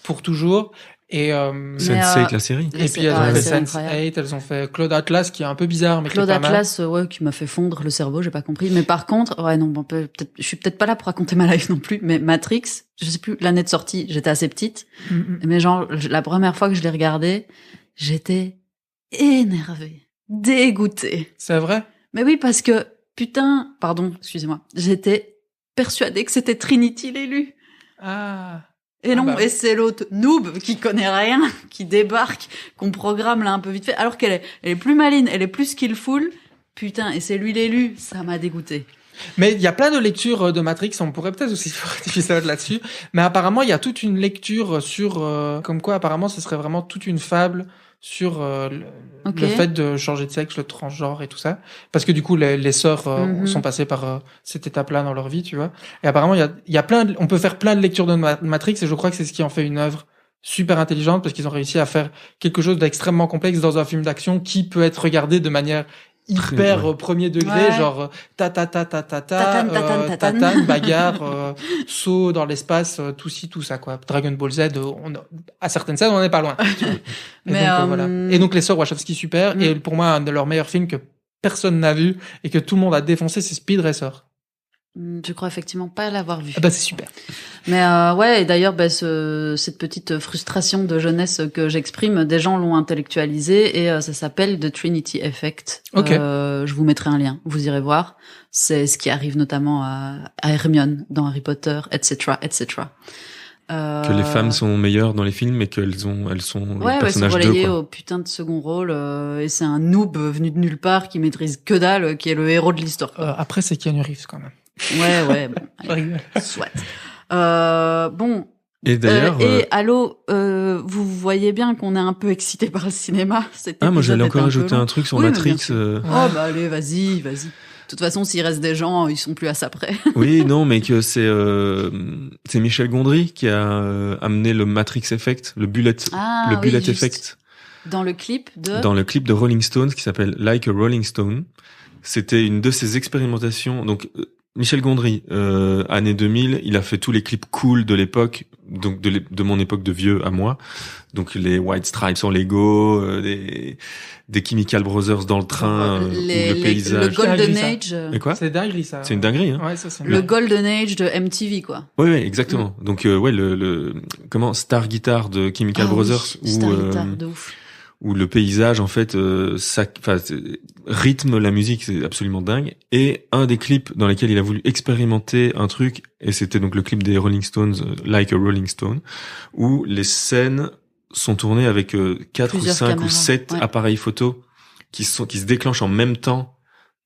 pour toujours. Et Mais, Sense8, la série. et puis elles Ah, ont fait c'est incroyable. Sense8, elles ont fait Claude Atlas qui est un peu bizarre mais Claude qui est pas mal. Atlas, ouais, qui m'a fait fondre le cerveau, j'ai pas compris. Mais par contre, ouais, non, bon, peut-être, je suis peut-être pas là pour raconter ma life non plus, mais Matrix, je sais plus l'année de sortie, j'étais assez petite, mais genre, la première fois que je l'ai regardé, j'étais énervée, dégoûtée. C'est vrai. Mais oui, parce que, putain, pardon, excusez-moi, j'étais persuadée que c'était Trinity l'élu. Ah. Et Ah non, bah. et c'est l'autre noob qui connaît rien, qui débarque, qu'on programme là un peu vite fait, alors elle est plus maline, elle est plus skillful. Putain, et c'est lui l'élu, ça m'a dégoûté. Mais il y a plein de lectures de Matrix, on pourrait peut-être aussi faire un épisode là-dessus. Mais apparemment, il y a toute une lecture sur comme quoi apparemment ce serait vraiment toute une fable sur Ok. le fait de changer de sexe, le transgenre et tout ça. Parce que du coup, les sœurs Mhm. sont passées par cette étape-là dans leur vie, tu vois. Et apparemment, il y a on peut faire plein de lectures de Matrix et je crois que c'est ce qui en fait une œuvre super intelligente parce qu'ils ont réussi à faire quelque chose d'extrêmement complexe dans un film d'action qui peut être regardé de manière hyper Ouais. Premier degré, Ouais. genre tatane, Tatane. bagarre, saut dans l'espace, tout ci, tout ça, quoi. Dragon Ball Z, à certaines scènes, on n'est pas loin. tu vois. Et Mais, donc, voilà. Et donc, les sœurs Wachowski, super. Et pour moi, un de leurs meilleurs films que personne n'a vu et que tout le monde a défoncé, c'est Speed Racer. Je crois effectivement pas l'avoir vu. Ah bah, c'est super. Mais ouais, et d'ailleurs, cette petite frustration de jeunesse que j'exprime, des gens l'ont intellectualisé et ça s'appelle The Trinity Effect. Ok. Je vous mettrai un lien, vous irez voir. C'est ce qui arrive notamment à Hermione dans Harry Potter, etc., etc. Que les femmes sont meilleures dans les films et qu'elles sont le Ouais, c'est personnage 2, relayé quoi. au putain de second rôle et c'est un noob venu de nulle part qui maîtrise que dalle, qui est le héros de l'histoire. Après, c'est Keanu Reeves, quand même. Ouais, bon, Je rigole. soit. Bon, Et d'ailleurs, et allô, vous voyez bien qu'on est un peu excité par le cinéma. moi j'allais encore ajouter un truc sur Oui, mais bien Matrix. sûr. Oh bah allez, vas-y. De toute façon, s'il reste des gens, ils sont plus à ça près. Oui, non, mais que c'est Michel Gondry qui a amené le Matrix Effect, le bullet Oui, juste. effect Dans le clip de... dans le clip de Rolling Stones qui s'appelle Like a Rolling Stone. C'était une de ces expérimentations. Donc Michel Gondry, année 2000, il a fait tous les clips cool de l'époque, donc de mon époque de vieux à moi. Donc les White Stripes en Lego, des Chemical Brothers dans le train, ou le paysage. Le Golden ça. Age. Et quoi? C'est dingue, ça. C'est une dinguerie, hein. Ouais, ça, c'est Le Golden Age de MTV, quoi. Oui, exactement. Donc ouais, le Star Guitar de Chemical Brothers, oui, Star Guitar, de ouf. où le paysage en fait rythme la musique, c'est absolument dingue. Et un des clips dans lesquels il a voulu expérimenter un truc, et c'était donc le clip des Rolling Stones, Like a Rolling Stone, où les scènes sont tournées avec 4 ou 5 caméras, ou 7 appareils photo qui se déclenchent en même temps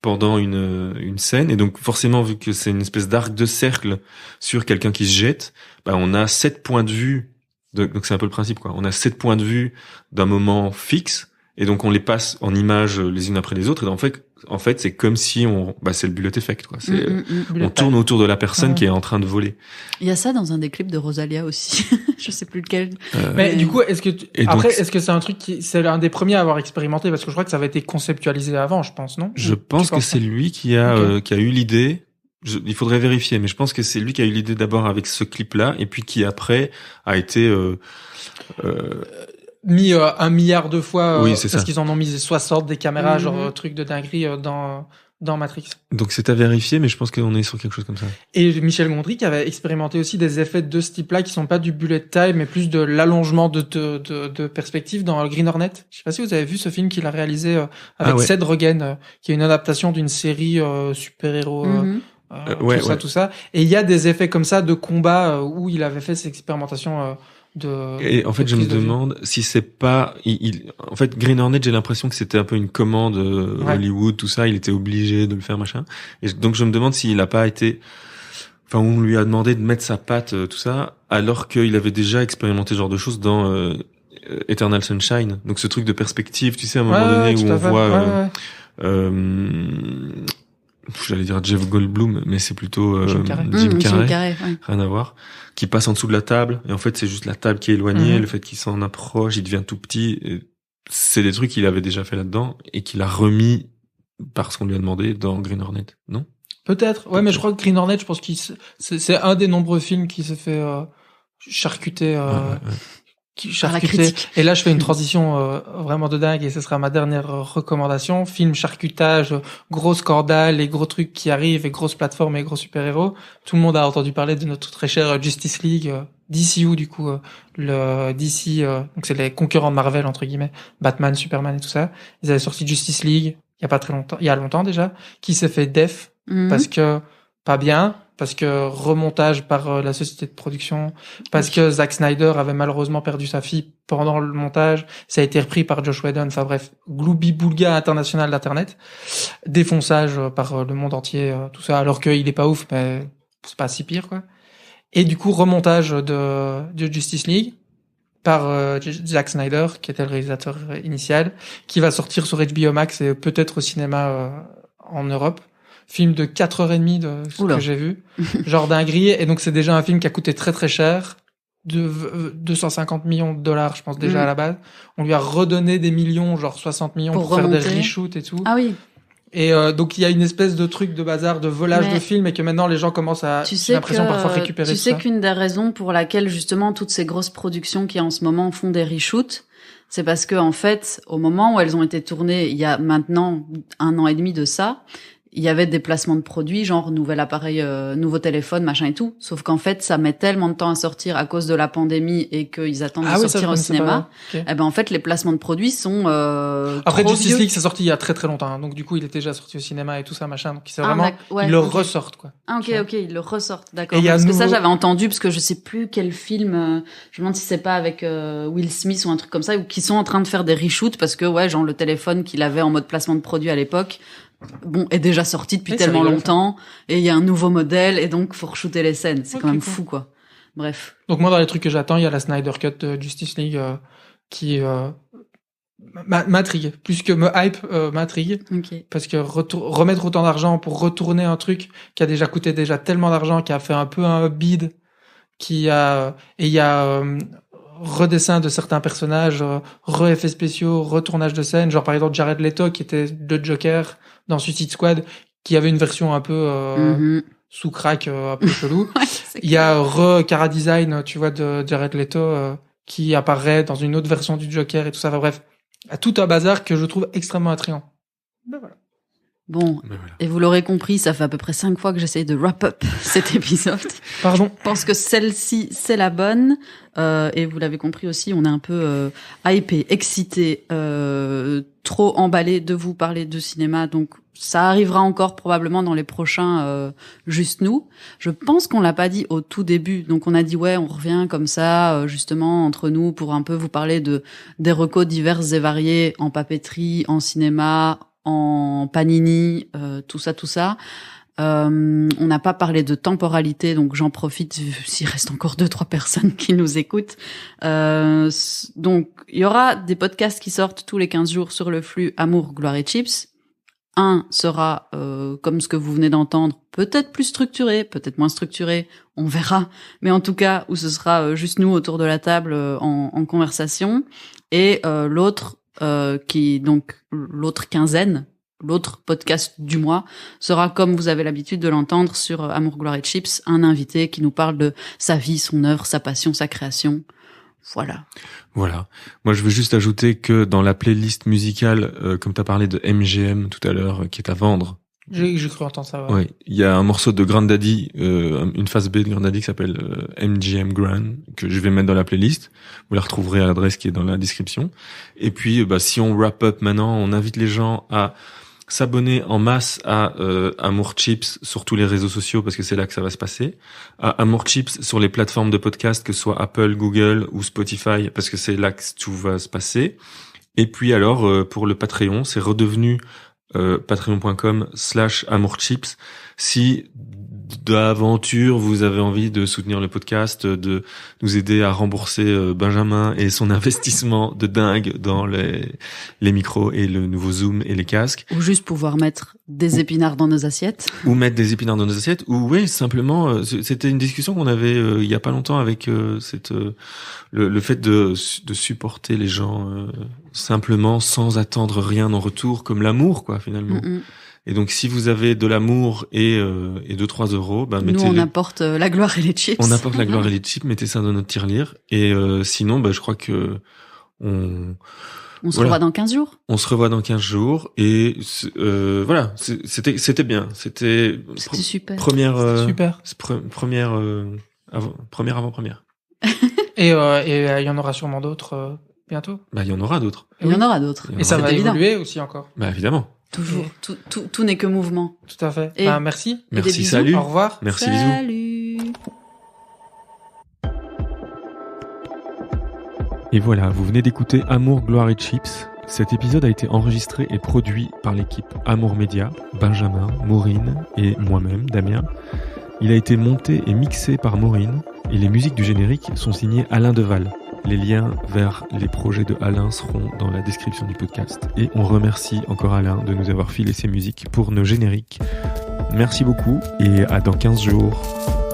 pendant une scène. Et donc forcément, vu que c'est une espèce d'arc de cercle sur quelqu'un qui se jette, bah on a 7 points de vue. Donc c'est un peu le principe, quoi. On a 7 points de vue d'un moment fixe, et donc on les passe en images les unes après les autres. Et en fait, c'est comme si c'est le bullet effect, quoi. C'est, on tourne autour de la personne qui est en train de voler. Il y a ça dans un des clips de Rosalia aussi. Je sais plus lequel. Mais du coup, est-ce que c'est un truc c'est l'un des premiers à avoir expérimenté, parce que je crois que ça avait été conceptualisé avant, je pense, non? Je pense que c'est lui qui a eu l'idée. Il faudrait vérifier, mais je pense que c'est lui qui a eu l'idée d'abord avec ce clip-là, et puis qui après a été mis 1 milliard de fois, oui, c'est parce ça. qu'ils en ont mis 60 des caméras, genre truc de dinguerie dans Matrix. Donc c'est à vérifier, mais je pense qu'on est sur quelque chose comme ça. Et Michel Gondry qui avait expérimenté aussi des effets de ce type-là, qui sont pas du bullet time, mais plus de l'allongement de perspective dans Green Hornet. Je sais pas si vous avez vu ce film qu'il a réalisé avec Seth Rogen, qui est une adaptation d'une série super-héros. Tout ça. Et il y a des effets comme ça de combat où il avait fait ces expérimentations et en fait, je me demande si c'est pas, en fait, Green Hornet, j'ai l'impression que c'était un peu une commande Hollywood, tout ça. Il était obligé de le faire, machin. Et donc, je me demande s'il a pas été, on lui a demandé de mettre sa patte, tout ça, alors qu'il avait déjà expérimenté ce genre de choses dans Eternal Sunshine. Donc, ce truc de perspective, tu sais, à un moment donné où on voit, j'allais dire Jeff Goldblum, mais c'est plutôt Jim Carrey, rien à voir, qui passe en dessous de la table, et en fait c'est juste la table qui est éloignée, le fait qu'il s'en approche, il devient tout petit, et c'est des trucs qu'il avait déjà fait là-dedans, et qu'il a remis, parce qu'on lui a demandé, dans Green Hornet, non? Peut-être, mais je crois que Green Hornet, je pense c'est un des nombreux films qui s'est fait charcuter, et là je fais une transition vraiment de dingue, et ce sera ma dernière recommandation. Film charcutage, gros scandale, et gros trucs qui arrivent, et grosses plateformes et gros super-héros. Tout le monde a entendu parler de notre très cher Justice League, DCU du coup, le DC, donc c'est les concurrents de Marvel entre guillemets, Batman, Superman et tout ça. Ils avaient sorti Justice League il y a longtemps déjà, qui s'est fait def parce que pas bien, parce que remontage par la société de production, parce que Zack Snyder avait malheureusement perdu sa fille pendant le montage, ça a été repris par Josh Whedon, enfin bref, gloubi-boulga international d'internet, défonçage par le monde entier, tout ça, alors qu'il est pas ouf, mais c'est pas si pire, quoi. Et du coup, remontage de Justice League par Zack Snyder, qui était le réalisateur initial, qui va sortir sur HBO Max et peut-être au cinéma en Europe. Film de 4h30 de ce que j'ai vu. Genre dinguerie. Et donc, c'est déjà un film qui a coûté très très cher. De 250 millions de dollars, je pense, déjà à la base. On lui a redonné des millions, genre 60 millions pour faire des reshoots et tout. Ah oui. Et donc, il y a une espèce de truc de bazar, de volage de films, et que maintenant, les gens commencent à, j'ai l'impression, parfois récupérer tout ça. Tu sais qu'une des raisons pour laquelle, justement, toutes ces grosses productions qui, en ce moment, font des reshoots, c'est parce que, en fait, au moment où elles ont été tournées, il y a maintenant 1 an et demi de ça, il y avait des placements de produits, genre nouvel appareil, nouveau téléphone, machin et tout. Sauf qu'en fait, ça met tellement de temps à sortir à cause de la pandémie et qu'ils attendent de sortir au cinéma. Okay. Eh ben, en fait, les placements de produits sont après, trop Justice vieux. League, c'est sorti il y a très très longtemps. Hein. Donc du coup, il était déjà sorti au cinéma et tout ça, machin. Donc c'est vraiment, ils le ressortent, quoi. Ah, ok, ils le ressortent, d'accord. Parce que ça, j'avais entendu, parce que je sais plus quel film, je me demande si c'est pas avec Will Smith ou un truc comme ça, ou qui sont en train de faire des reshoots, parce que, genre, le téléphone qu'il avait en mode placement de produit à l'époque, est déjà sorti depuis tellement longtemps, et il y a un nouveau modèle, et donc faut re-shooter les scènes. C'est quand même fou, quoi. Bref. Donc moi, dans les trucs que j'attends, il y a la Snyder Cut de Justice League, qui m'intrigue. Plus que me hype, m'intrigue. Okay. Parce que remettre autant d'argent pour retourner un truc qui a déjà coûté tellement d'argent, qui a fait un peu un bid, et il y a redessin de certains personnages, re-effets spéciaux, retournage de scène, genre par exemple Jared Leto qui était le Joker dans Suicide Squad, qui avait une version un peu sous crack un peu chelou. Ouais, Il y a Cara Design, tu vois, de Jared Leto, qui apparaît dans une autre version du Joker et tout ça. Enfin, bref, tout un bazar que je trouve extrêmement attrayant. Ben voilà. Bon, et vous l'aurez compris, ça fait à peu près 5 fois que j'essaye de wrap up cet épisode. Pardon. Je pense que celle-ci, c'est la bonne. Et vous l'avez compris aussi, on est un peu hypé, excité, trop emballé de vous parler de cinéma. Donc, ça arrivera encore probablement dans les prochains Juste Nous. Je pense qu'on l'a pas dit au tout début. Donc, on a dit, ouais, on revient comme ça, justement, entre nous, pour un peu vous parler des recos diverses et variés en papeterie, en cinéma, en panini, tout ça. On n'a pas parlé de temporalité, donc j'en profite s'il reste encore 2-3 personnes qui nous écoutent. Donc, il y aura des podcasts qui sortent tous les 15 jours sur le flux Amour, Gloire et Chips. Un sera, comme ce que vous venez d'entendre, peut-être plus structuré, peut-être moins structuré, on verra. Mais en tout cas, où ce sera juste nous autour de la table en conversation. Et l'autre, l'autre quinzaine, l'autre podcast du mois, sera, comme vous avez l'habitude de l'entendre sur Amour, Gloire et Chips, un invité qui nous parle de sa vie, son œuvre, sa passion, sa création. Voilà. Moi, je veux juste ajouter que dans la playlist musicale, comme tu as parlé de MGM tout à l'heure, qui est à vendre. J'ai cru entendre ça, ouais. Ouais. Il y a un morceau de Grand Daddy, une phase B de Grand Daddy qui s'appelle MGM Grand, que je vais mettre dans la playlist. Vous la retrouverez à l'adresse qui est dans la description. Et puis, si on wrap up maintenant, on invite les gens à s'abonner en masse à Amour Chips sur tous les réseaux sociaux, parce que c'est là que ça va se passer. À Amour Chips sur les plateformes de podcast, que ce soit Apple, Google ou Spotify, parce que c'est là que tout va se passer. Et puis alors, pour le Patreon, c'est redevenu patreon.com/amourchips. Si d'aventure vous avez envie de soutenir le podcast, de nous aider à rembourser Benjamin et son investissement de dingue dans les micros et le nouveau Zoom et les casques, Ou juste pouvoir mettre des épinards dans nos assiettes. ou mettre des épinards dans nos assiettes, ou oui, simplement, c'était une discussion qu'on avait il y a pas longtemps avec le fait de supporter les gens simplement sans attendre rien en retour, comme l'amour, quoi, finalement. Et donc, si vous avez de l'amour et 2-3 euros, mettez. Nous, on apporte la gloire et les chips. On apporte la gloire et les chips, mettez ça dans notre tirelire. Et sinon, je crois que on se revoit dans 15 jours. On se revoit dans 15 jours. Et voilà, c'était bien. C'était super. Première avant-première. Et il y en aura sûrement d'autres bientôt. Il y en aura d'autres. Il y en aura d'autres. Et ça va évoluer aussi encore. Évidemment. Toujours. Tout n'est que mouvement. Tout à fait. Et merci. Merci, salut. Au revoir. Merci, salut. Bisous. Et voilà, vous venez d'écouter Amour, Gloire et Chips. Cet épisode a été enregistré et produit par l'équipe Amour Média, Benjamin, Maureen et moi-même, Damien. Il a été monté et mixé par Maureen et les musiques du générique sont signées Alain Deval. Les liens vers les projets de Alain seront dans la description du podcast. Et on remercie encore Alain de nous avoir filé ses musiques pour nos génériques. Merci beaucoup et à dans 15 jours.